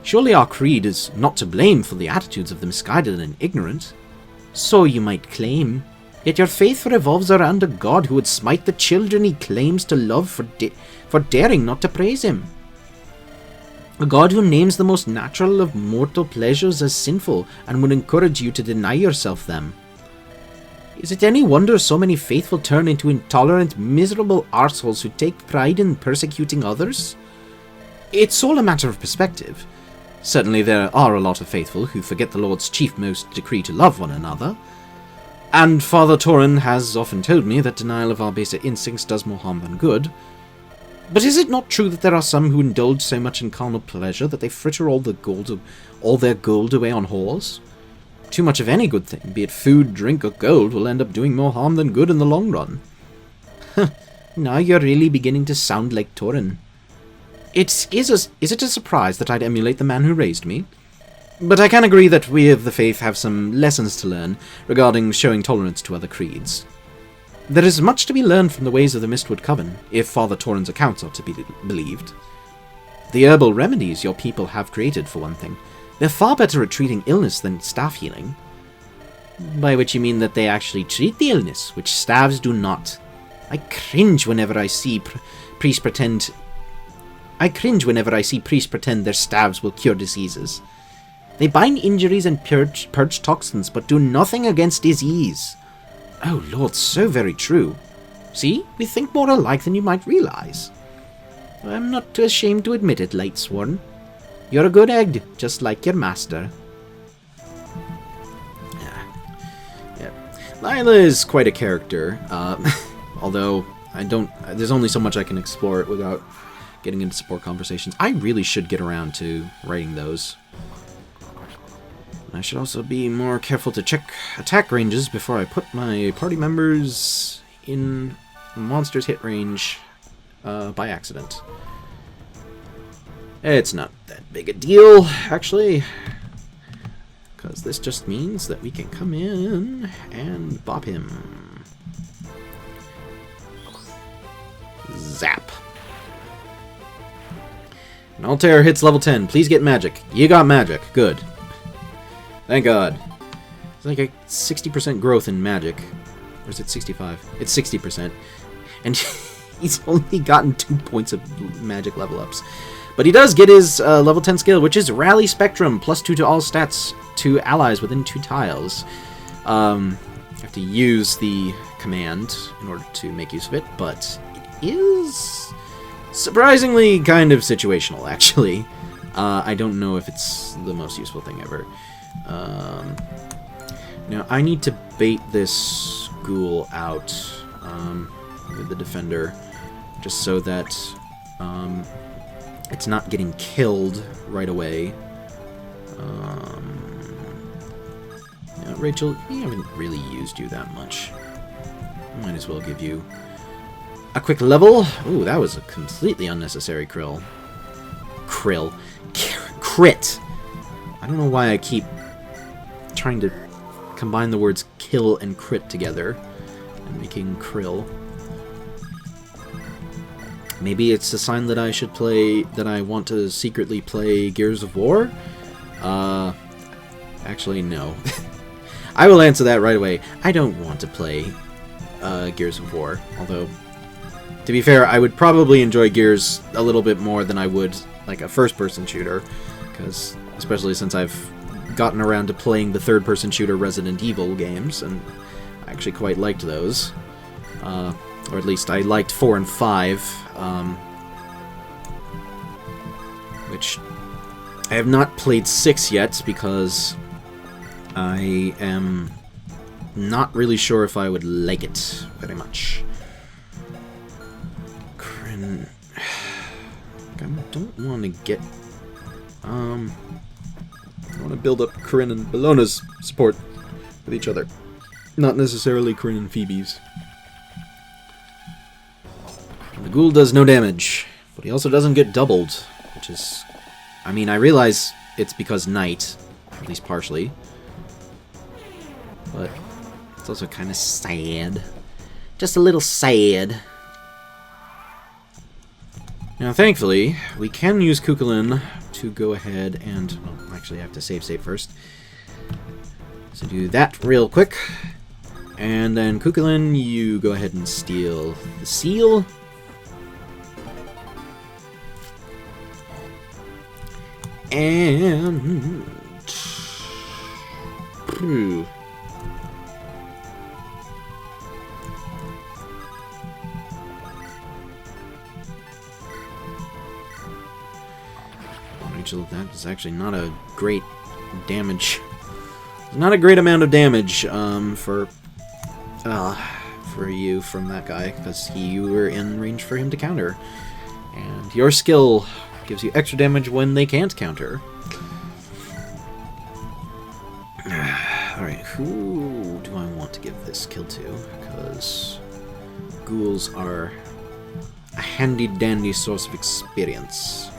Surely our creed is not to blame for the attitudes of the misguided and ignorant. So you might claim. Yet your faith revolves around a god who would smite the children he claims to love for daring not to praise him. A god who names the most natural of mortal pleasures as sinful and would encourage you to deny yourself them. Is it any wonder so many faithful turn into intolerant, miserable arseholes who take pride in persecuting others? It's all a matter of perspective. Certainly there are a lot of faithful who forget the Lord's chiefmost decree to love one another. And Father Tauren has often told me that denial of our basic instincts does more harm than good. But is it not true that there are some who indulge so much in carnal pleasure that they fritter all their gold away on whores? Too much of any good thing, be it food, drink, or gold, will end up doing more harm than good in the long run. Now you're really beginning to sound like Tauren. Is it a surprise that I'd emulate the man who raised me? But I can agree that we of the faith have some lessons to learn regarding showing tolerance to other creeds. There is much to be learned from the ways of the Mistwood Coven, if Father Tauren's accounts are to be believed. The herbal remedies your people have created, for one thing, they're far better at treating illness than staff healing. By which you mean that they actually treat the illness, which staves do not. I cringe whenever I see priests pretend their staves will cure diseases. They bind injuries and purge toxins, but do nothing against disease. Oh Lord, so very true. See, we think more alike than you might realize. I'm not too ashamed to admit it, Lightsworn. You're a good egg, just like your master. Yeah. Lila is quite a character, although there's only so much I can explore it without getting into support conversations. I really should get around to writing those. I should also be more careful to check attack ranges before I put my party members in monster's hit range by accident. It's not that big a deal, actually, because this just means that we can come in and bop him. Zap. And Altair hits level 10. Please get magic. You got magic. Good. Thank God. It's like a 60% growth in magic. Or is it 65? It's 60%. And he's only gotten 2 points of magic level ups. But he does get his level 10 skill, which is Rally Spectrum, +2 to all stats to allies within 2 tiles. You have to use the command in order to make use of it, but it is surprisingly kind of situational, actually. I don't know if it's the most useful thing ever. Now, I need to bait this ghoul out with the defender, just so that it's not getting killed right away. Yeah, Rachel, we haven't really used you that much. Might as well give you a quick level. Ooh, that was a completely unnecessary crit. I don't know why I keep trying to combine the words kill and crit together and making krill. Maybe it's a sign that I should play, that I want to secretly play Gears of War? Actually, no. I will answer that right away. I don't want to play Gears of War, although, to be fair, I would probably enjoy Gears a little bit more than I would, like, a first-person shooter, because, especially since I've gotten around to playing the third-person shooter Resident Evil games, and I actually quite liked those. Or at least I liked 4 and 5, which I have not played 6 yet, because I am not really sure if I would like it very much. Kryn... I don't want to get... I want to build up Corinne and Bellona's support with each other. Not necessarily Corinne and Phoebe's. The ghoul does no damage, but he also doesn't get doubled, which is... I mean, I realize it's because night, at least partially, but it's also kind of sad. Just a little sad. Now, thankfully, we can use Kukulin to go ahead and... Well, actually, I have to save first. So do that real quick. And then, Kukulin, you go ahead and steal the seal. And... Rachel, that is actually not a great damage. Not a great amount of damage for you from that guy, because you were in range for him to counter. And your skill gives you extra damage when they can't counter. Alright, who do I want to give this kill to? Because ghouls are a handy-dandy source of experience.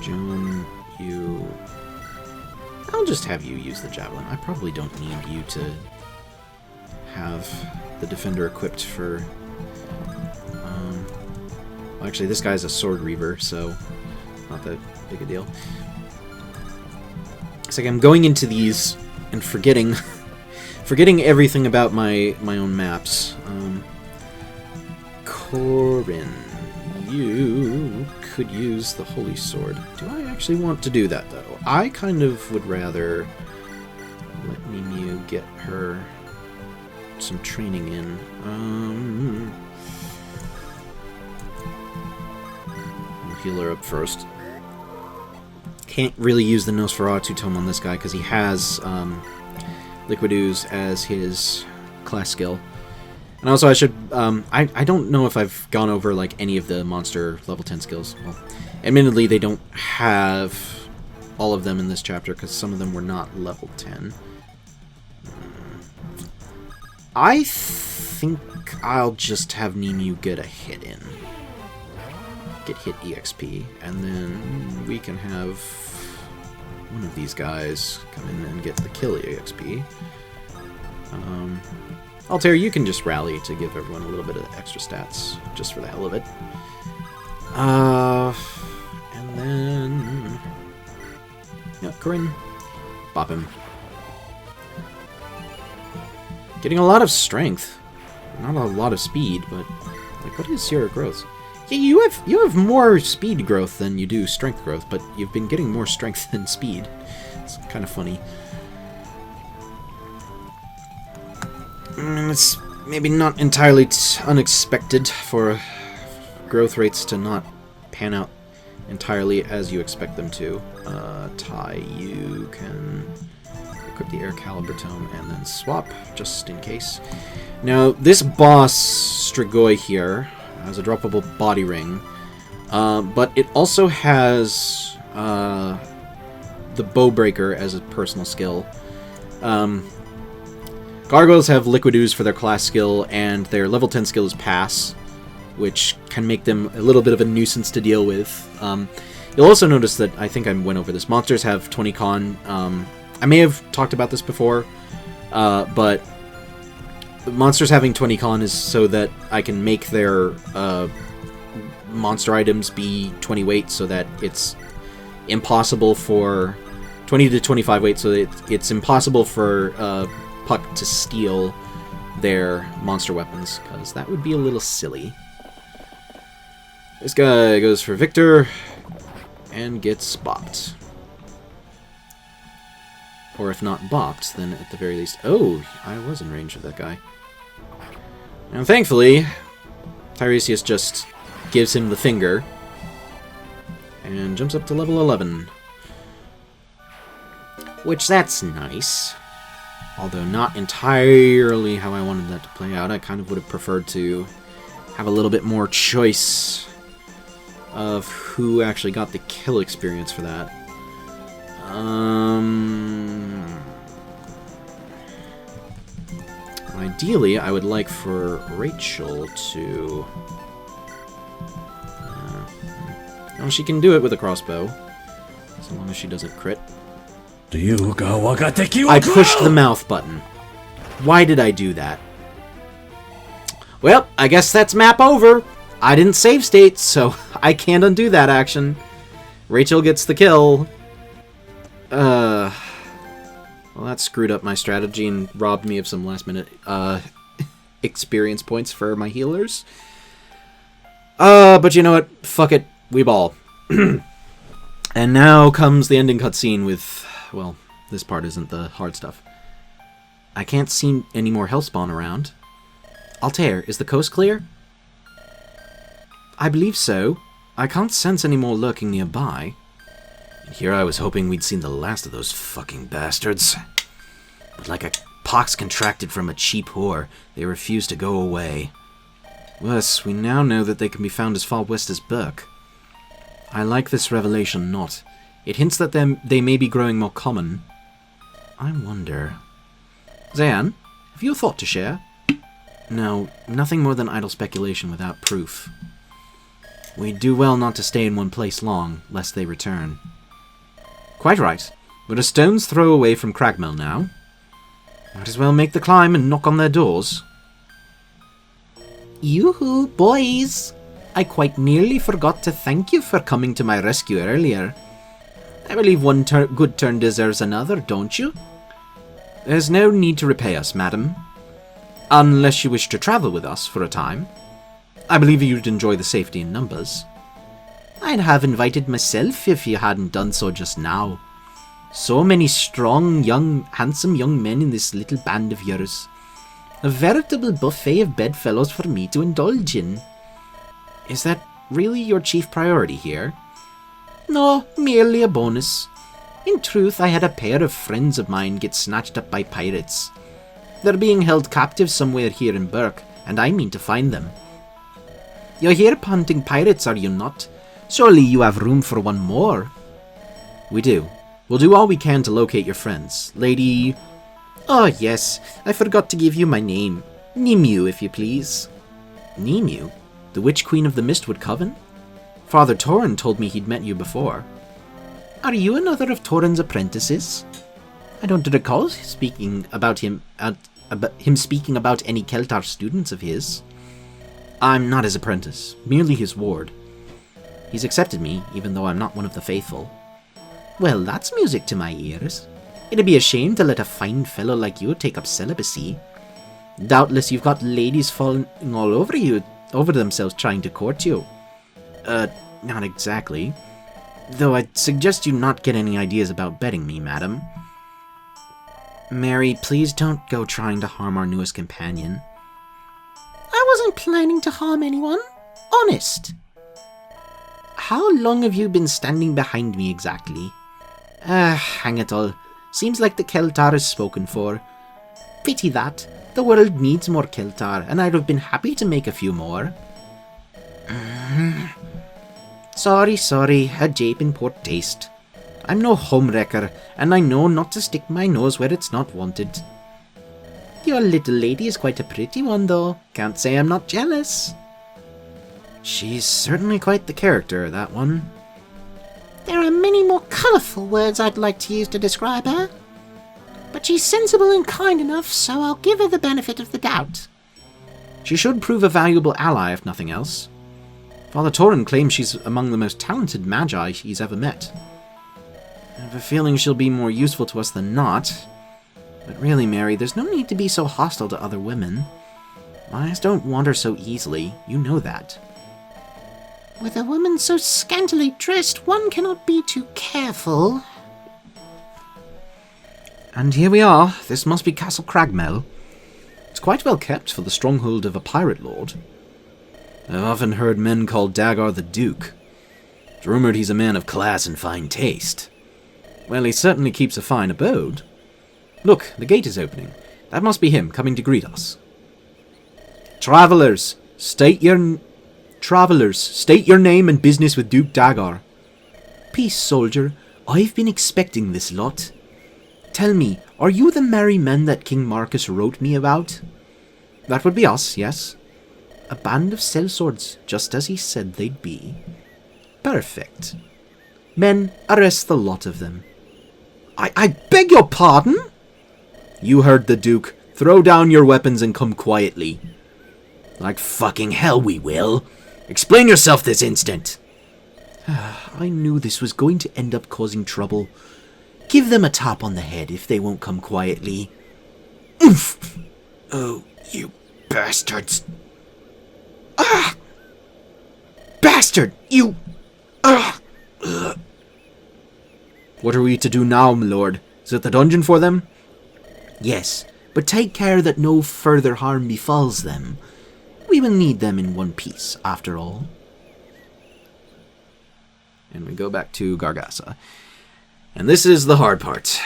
Joan, you... I'll just have you use the javelin. I probably don't need you to have the defender equipped for... Well, actually, this guy's a sword reaver, so not that big a deal. It's like I'm going into these and forgetting everything about my own maps. Corin, you could use the Holy Sword. Do I actually want to do that, though? I kind of would rather let Mimiu get her some training in. I'll heal her up first. Can't really use the Nosferatu tome on this guy because he has Liquid Ooze as his class skill. And also I should, I don't know if I've gone over like any of the monster level 10 skills. Well, admittedly they don't have all of them in this chapter because some of them were not level 10. I think I'll just have Nemu get a hit in. Get hit EXP, and then we can have one of these guys come in and get the kill EXP. Altair, you can just rally to give everyone a little bit of extra stats, just for the hell of it. And then... yeah, Corinne. Bop him. Getting a lot of strength. Not a lot of speed, but... like, what is your growth? Yeah, you have more speed growth than you do strength growth, but you've been getting more strength than speed. It's kind of funny. It's maybe not entirely unexpected for growth rates to not pan out entirely as you expect them to. Ty, you can equip the Air Caliber Tome and then swap, just in case. Now, this boss, Strigoi here, has a droppable body ring, but it also has the Bowbreaker as a personal skill. Gargoyles have Liquid Ooze for their class skill, and their level 10 skill is Pass, which can make them a little bit of a nuisance to deal with. You'll also notice that, I think I went over this, monsters have 20 con. I may have talked about this before, but monsters having 20 con is so that I can make their monster items be 20 weight, so that it's impossible for 20 to 25 weight, so that it's impossible for Puck to steal their monster weapons, because that would be a little silly. This guy goes for Victor and gets bopped. Or if not bopped, then at the very least... Oh, I was in range of that guy. And thankfully, Tiresias just gives him the finger and jumps up to level 11. Which, that's nice. Although not entirely how I wanted that to play out. I kind of would have preferred to have a little bit more choice of who actually got the kill experience for that. Ideally, I would like for Rachel to... well, she can do it with a crossbow, as long as she doesn't crit. I pushed the mouth button. Why did I do that? Well, I guess that's map over. I didn't save state, so I can't undo that action. Rachel gets the kill. Well, that screwed up my strategy and robbed me of some last-minute experience points for my healers. But you know what? Fuck it. We ball. And now comes the ending cutscene with... Well, this part isn't the hard stuff. I can't see any more Hellspawn around. Altair, is the coast clear? I believe so. I can't sense any more lurking nearby. Here I was hoping we'd seen the last of those fucking bastards. But like a pox contracted from a cheap whore, they refuse to go away. Worse, we now know that they can be found as far west as Berk. I like this revelation not. It hints that they may be growing more common. I wonder... Zayan, have you a thought to share? No, nothing more than idle speculation without proof. We'd do well not to stay in one place long, lest they return. Quite right. We're a stone's throw away from Cragmill now. Might as well make the climb and knock on their doors. Yoo-hoo, boys! I quite nearly forgot to thank you for coming to my rescue earlier. I believe one good turn deserves another, don't you? There's no need to repay us, madam. Unless you wish to travel with us for a time. I believe you'd enjoy the safety in numbers. I'd have invited myself if you hadn't done so just now. So many strong, handsome young men in this little band of yours. A veritable buffet of bedfellows for me to indulge in. Is that really your chief priority here? No, merely a bonus. In truth, I had a pair of friends of mine get snatched up by pirates. They're being held captive somewhere here in Berk, and I mean to find them. You're here hunting pirates, are you not? Surely you have room for one more. We do. We'll do all we can to locate your friends. Lady... Oh, yes. I forgot to give you my name. Nimue, if you please. Nimue? The Witch Queen of the Mistwood Coven? Father Torin told me he'd met you before. Are you another of Torin's apprentices? I don't recall speaking about him speaking about any Keltar students of his. I'm not his apprentice, merely his ward. He's accepted me, even though I'm not one of the faithful. Well, that's music to my ears. It'd be a shame to let a fine fellow like you take up celibacy. Doubtless you've got ladies falling all over themselves trying to court you. Not exactly. Though I'd suggest you not get any ideas about betting me, madam. Mary, please don't go trying to harm our newest companion. wasn't planning to harm anyone. Honest. How long have you been standing behind me exactly? Hang it all. Seems like the Keltar is spoken for. Pity that. The world needs more Keltar, and I'd have been happy to make a few more. Sorry, a jape in poor taste. I'm no homewrecker, and I know not to stick my nose where it's not wanted. Your little lady is quite a pretty one, though. Can't say I'm not jealous. She's certainly quite the character, that one. There are many more colourful words I'd like to use to describe her. But she's sensible and kind enough, so I'll give her the benefit of the doubt. She should prove a valuable ally, if nothing else. Father Torin claims she's among the most talented magi he's ever met. I have a feeling she'll be more useful to us than not. But really, Mary, there's no need to be so hostile to other women. Eyes don't wander so easily, you know that. With a woman so scantily dressed, one cannot be too careful. And here we are. This must be Castle Cragmel. It's quite well kept for the stronghold of a pirate lord. I've often heard men call Dagar the Duke. It's rumored he's a man of class and fine taste. Well, he certainly keeps a fine abode. Look, the gate is opening. That must be him coming to greet us. Travelers, state your name and business with Duke Dagar. Peace, soldier. I've been expecting this lot. Tell me, are you the merry men that King Marcus wrote me about? That would be us, yes. A band of sellswords, just as he said they'd be. Perfect. Men, arrest the lot of them. I beg your pardon? You heard the Duke. Throw down your weapons and come quietly. Like fucking hell we will. Explain yourself this instant. I knew this was going to end up causing trouble. Give them a tap on the head if they won't come quietly. Oof! Oh, you bastards. Ah! Bastard! You... What are we to do now, my lord? Is it the dungeon for them? Yes, but take care that no further harm befalls them. We will need them in one piece, after all. And we go back to Gargassa. And this is the hard part.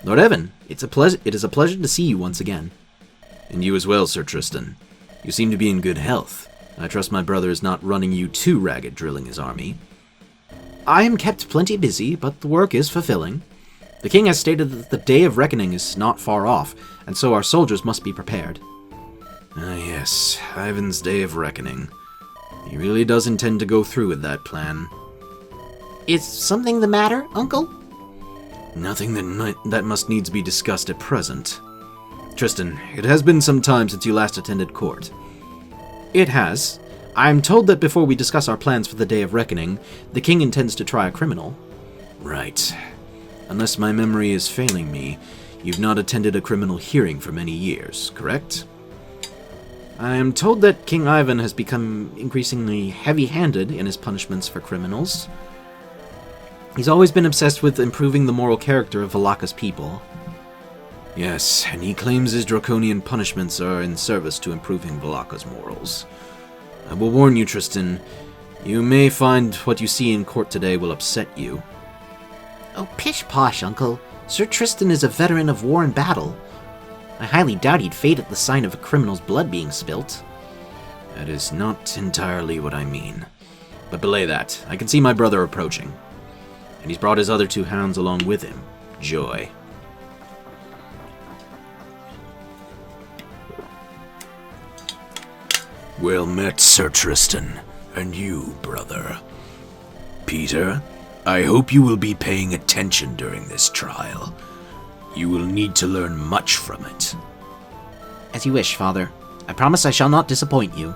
Lord Evan, it is a pleasure to see you once again. And you as well, Sir Tristan. You seem to be in good health. I trust my brother is not running you too ragged drilling his army. I am kept plenty busy, but the work is fulfilling. The king has stated that the day of reckoning is not far off, and so our soldiers must be prepared. Ah yes, Ivan's day of reckoning. He really does intend to go through with that plan. Is something the matter, Uncle? Nothing that must needs be discussed at present. Tristan, it has been some time since you last attended court. It has. I am told that before we discuss our plans for the Day of Reckoning, the king intends to try a criminal. Right. Unless my memory is failing me, you've not attended a criminal hearing for many years, correct? I am told that King Ivan has become increasingly heavy-handed in his punishments for criminals. He's always been obsessed with improving the moral character of Valaka's people. Yes, and he claims his draconian punishments are in service to improving Valaka's morals. I will warn you, Tristan, you may find what you see in court today will upset you. Oh, pish-posh, Uncle. Sir Tristan is a veteran of war and battle. I highly doubt he'd fade at the sign of a criminal's blood being spilt. That is not entirely what I mean. But belay that, I can see my brother approaching. And he's brought his other two hounds along with him. Joy. Well met, Sir Tristan. And you, brother. Peter, I hope you will be paying attention during this trial. You will need to learn much from it. As you wish, Father. I promise I shall not disappoint you.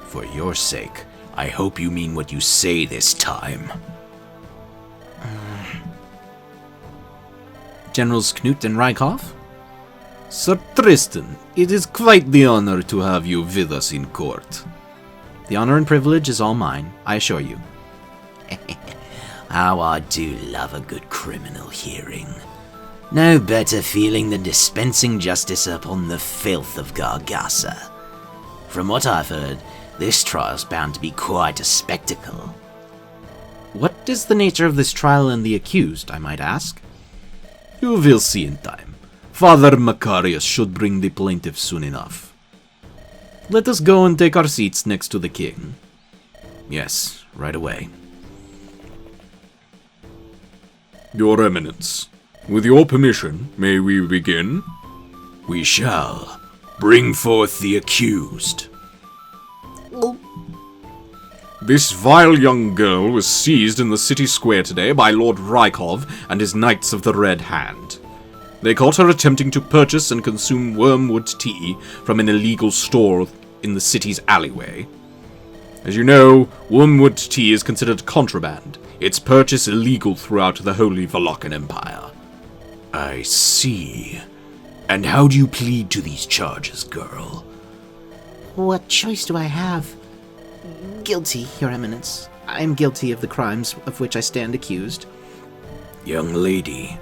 For your sake, I hope you mean what you say this time. Generals Knut and Rykov? Sir Tristan, it is quite the honor to have you with us in court. The honor and privilege is all mine, I assure you. How I do love a good criminal hearing. No better feeling than dispensing justice upon the filth of Gargassa. From what I've heard, this trial's bound to be quite a spectacle. What is the nature of this trial and the accused, I might ask? You will see in time. Father Macarius should bring the plaintiff soon enough. Let us go and take our seats next to the king. Yes, right away. Your Eminence, with your permission, may we begin? We shall. Bring forth the accused. This vile young girl was seized in the city square today by Lord Rykov and his Knights of the Red Hand. They caught her attempting to purchase and consume wormwood tea from an illegal store in the city's alleyway. As you know, wormwood tea is considered contraband, its purchase illegal throughout the Holy Valakan Empire. I see. And how do you plead to these charges, girl? What choice do I have? Guilty, Your Eminence. I am guilty of the crimes of which I stand accused. Young lady,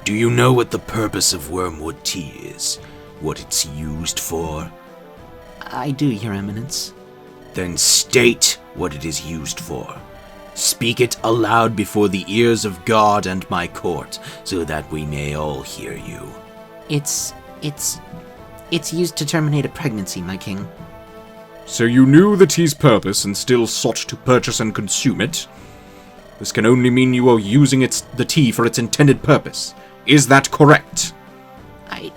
do you know what the purpose of wormwood tea is? What it's used for? I do, Your Eminence. Then state what it is used for. Speak it aloud before the ears of God and my court, so that we may all hear you. It's used to terminate a pregnancy, my king. So you knew the tea's purpose and still sought to purchase and consume it? This can only mean you are using the tea for its intended purpose. Is that correct? I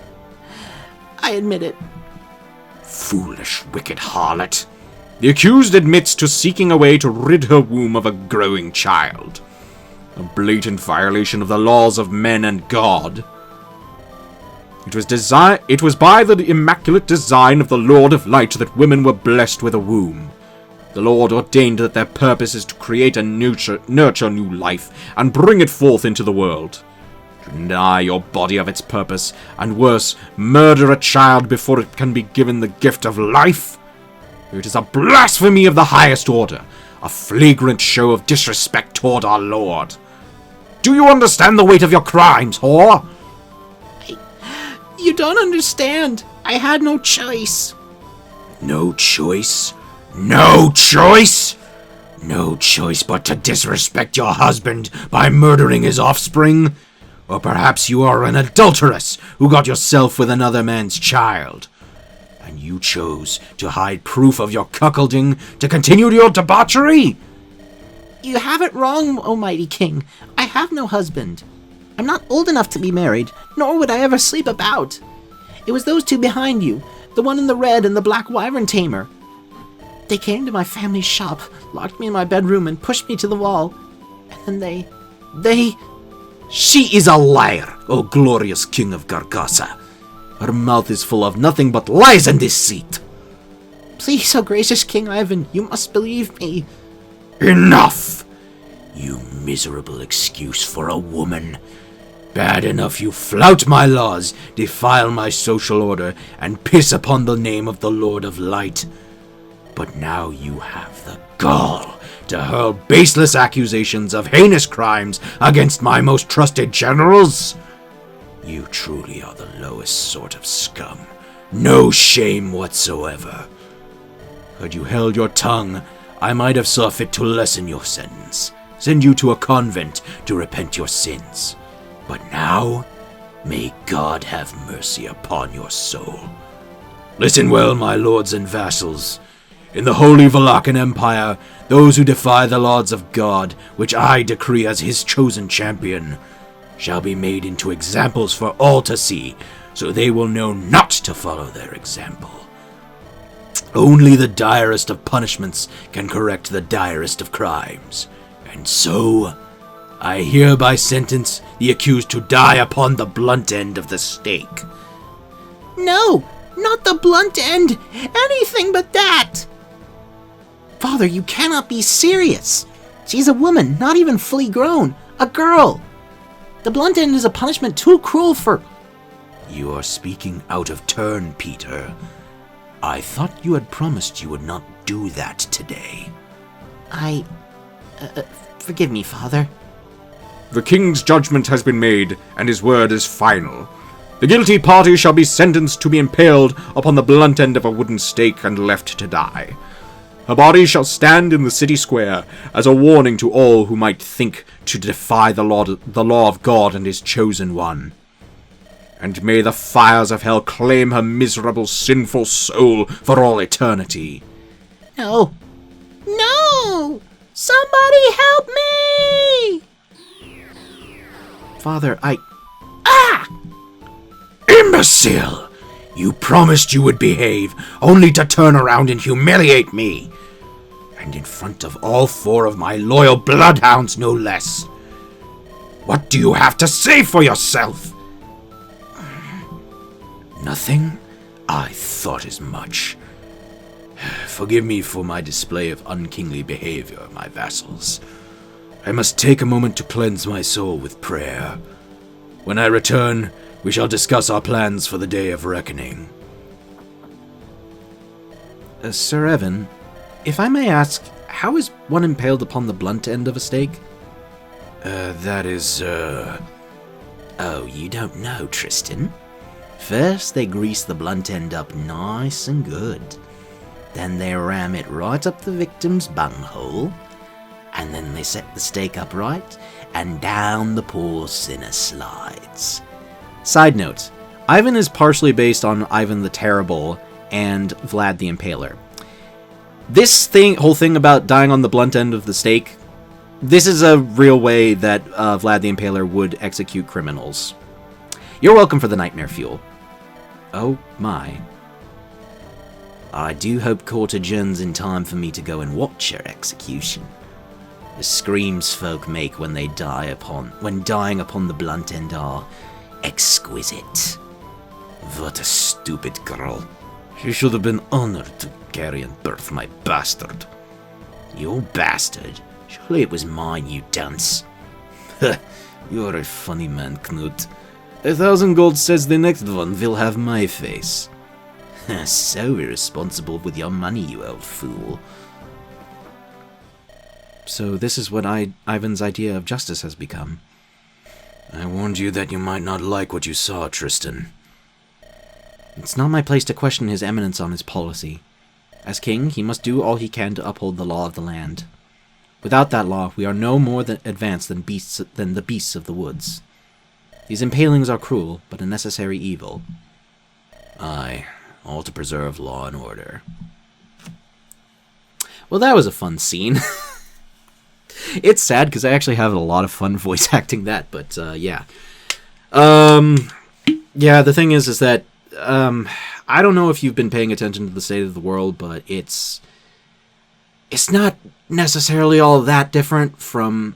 admit it. Foolish, wicked harlot. The accused admits to seeking a way to rid her womb of a growing child. A blatant violation of the laws of men and God. It was by the immaculate design of the Lord of Light that women were blessed with a womb. The Lord ordained that their purpose is to create and nurture new life and bring it forth into the world. To deny your body of its purpose, and worse, murder a child before it can be given the gift of life? It is a blasphemy of the highest order, a flagrant show of disrespect toward our Lord. Do you understand the weight of your crimes, whore? You don't understand. I had no choice. No choice? No choice? No choice but to disrespect your husband by murdering his offspring? Or perhaps you are an adulteress who got yourself with another man's child. And you chose to hide proof of your cuckolding to continue your debauchery? You have it wrong, O mighty king. I have no husband. I'm not old enough to be married, nor would I ever sleep about. It was those two behind you, the one in the red and the black wyvern tamer. They came to my family's shop, locked me in my bedroom, and pushed me to the wall. And then they... She is a liar, O glorious king of Gargasa. Her mouth is full of nothing but lies and deceit. Please, O gracious King Ivan, you must believe me. Enough! You miserable excuse for a woman. Bad enough you flout my laws, defile my social order, and piss upon the name of the Lord of Light. But now you have the gall to hurl baseless accusations of heinous crimes against my most trusted generals? You truly are the lowest sort of scum. No shame whatsoever. Had you held your tongue, I might have saw fit to lessen your sentence, send you to a convent to repent your sins. But now, may God have mercy upon your soul. Listen well, my lords and vassals. In the Holy Valakan Empire, those who defy the laws of God, which I decree as his chosen champion, shall be made into examples for all to see, so they will know not to follow their example. Only the direst of punishments can correct the direst of crimes. And so, I hereby sentence the accused to die upon the blunt end of the stake. No, not the blunt end. Anything but that. Father, you cannot be serious. She's a woman, not even fully grown. A girl. The blunt end is a punishment too cruel for... You are speaking out of turn, Peter. I thought you had promised you would not do that today. Forgive me, Father. The king's judgment has been made, and his word is final. The guilty party shall be sentenced to be impaled upon the blunt end of a wooden stake and left to die. Her body shall stand in the city square as a warning to all who might think to defy the law of God and his chosen one. And may the fires of hell claim her miserable, sinful soul for all eternity. No. No! Somebody help me! Father, Imbecile! You promised you would behave, only to turn around and humiliate me. And in front of all 4 of my loyal bloodhounds, no less. What do you have to say for yourself? Nothing? I thought as much. Forgive me for my display of unkingly behavior, my vassals. I must take a moment to cleanse my soul with prayer. When I return, we shall discuss our plans for the day of reckoning. Sir Evan, if I may ask, how is one impaled upon the blunt end of a stake? That is, Oh, you don't know, Tristan? First, they grease the blunt end up nice and good. Then they ram it right up the victim's bunghole. And then they set the stake upright, and down the poor sinner slides. Side note, Ivan is partially based on Ivan the Terrible and Vlad the Impaler. This whole thing about dying on the blunt end of the stake, this is a real way that Vlad the Impaler would execute criminals. You're welcome for the nightmare fuel. Oh my. I do hope court adjourns in time for me to go and watch your execution. The screams folk make when dying upon the blunt end are exquisite. what a stupid girl. She should have been honored to carry and birth my bastard. Your bastard? Surely it was mine, you dunce. You're a funny man, Knut. 1,000 gold says the next one will have my face. So irresponsible with your money, you old fool. So this is what Ivan's idea of justice has become. I warned you that you might not like what you saw, Tristan. It's not my place to question his eminence on his policy. As king, he must do all he can to uphold the law of the land. Without that law, we are no more advanced than the beasts of the woods. These impalings are cruel, but a necessary evil. Aye, all to preserve law and order. Well, that was a fun scene. It's sad because I actually have a lot of fun voice acting that, but yeah. Yeah, the thing is that I don't know if you've been paying attention to the state of the world, but it's not necessarily all that different from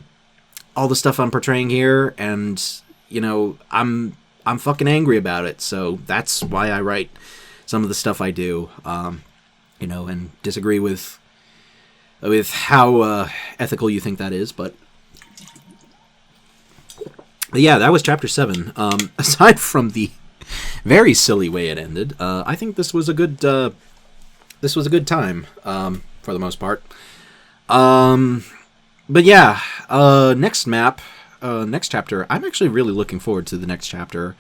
all the stuff I'm portraying here, and you know, I'm fucking angry about it, so that's why I write some of the stuff I do, you know, and disagree with how ethical you think that is, but yeah, that was chapter 7. Aside from the very silly way it ended, I think this was a good time for the most part. But yeah, next chapter. I'm actually really looking forward to the next chapter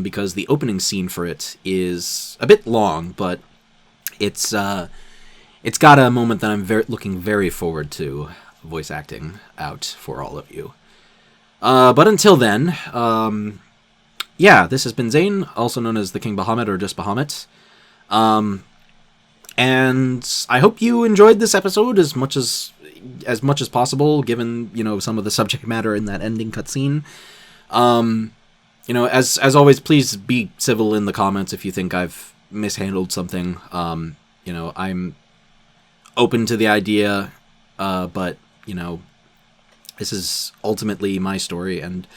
because the opening scene for it is a bit long, but it's got a moment that I'm looking very forward to voice acting out for all of you. But until then, yeah, this has been Zane, also known as the King Bahamut or just Bahamut. And I hope you enjoyed this episode as much as possible, given, you know, some of the subject matter in that ending cutscene. You know, as always, please be civil in the comments if you think I've mishandled something. You know, I'm open to the idea, but, you know, this is ultimately my story, and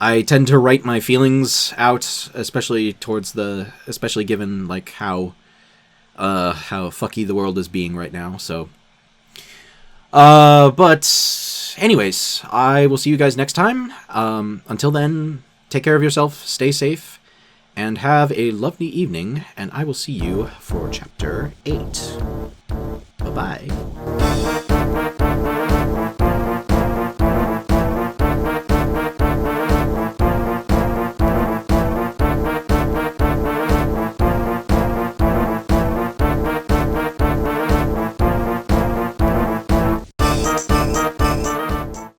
I tend to write my feelings out, especially given, like, how fucky the world is being right now, so. But anyways, I will see you guys next time. Until then, take care of yourself, stay safe, and have a lovely evening, and I will see you for chapter 8. Bye-bye.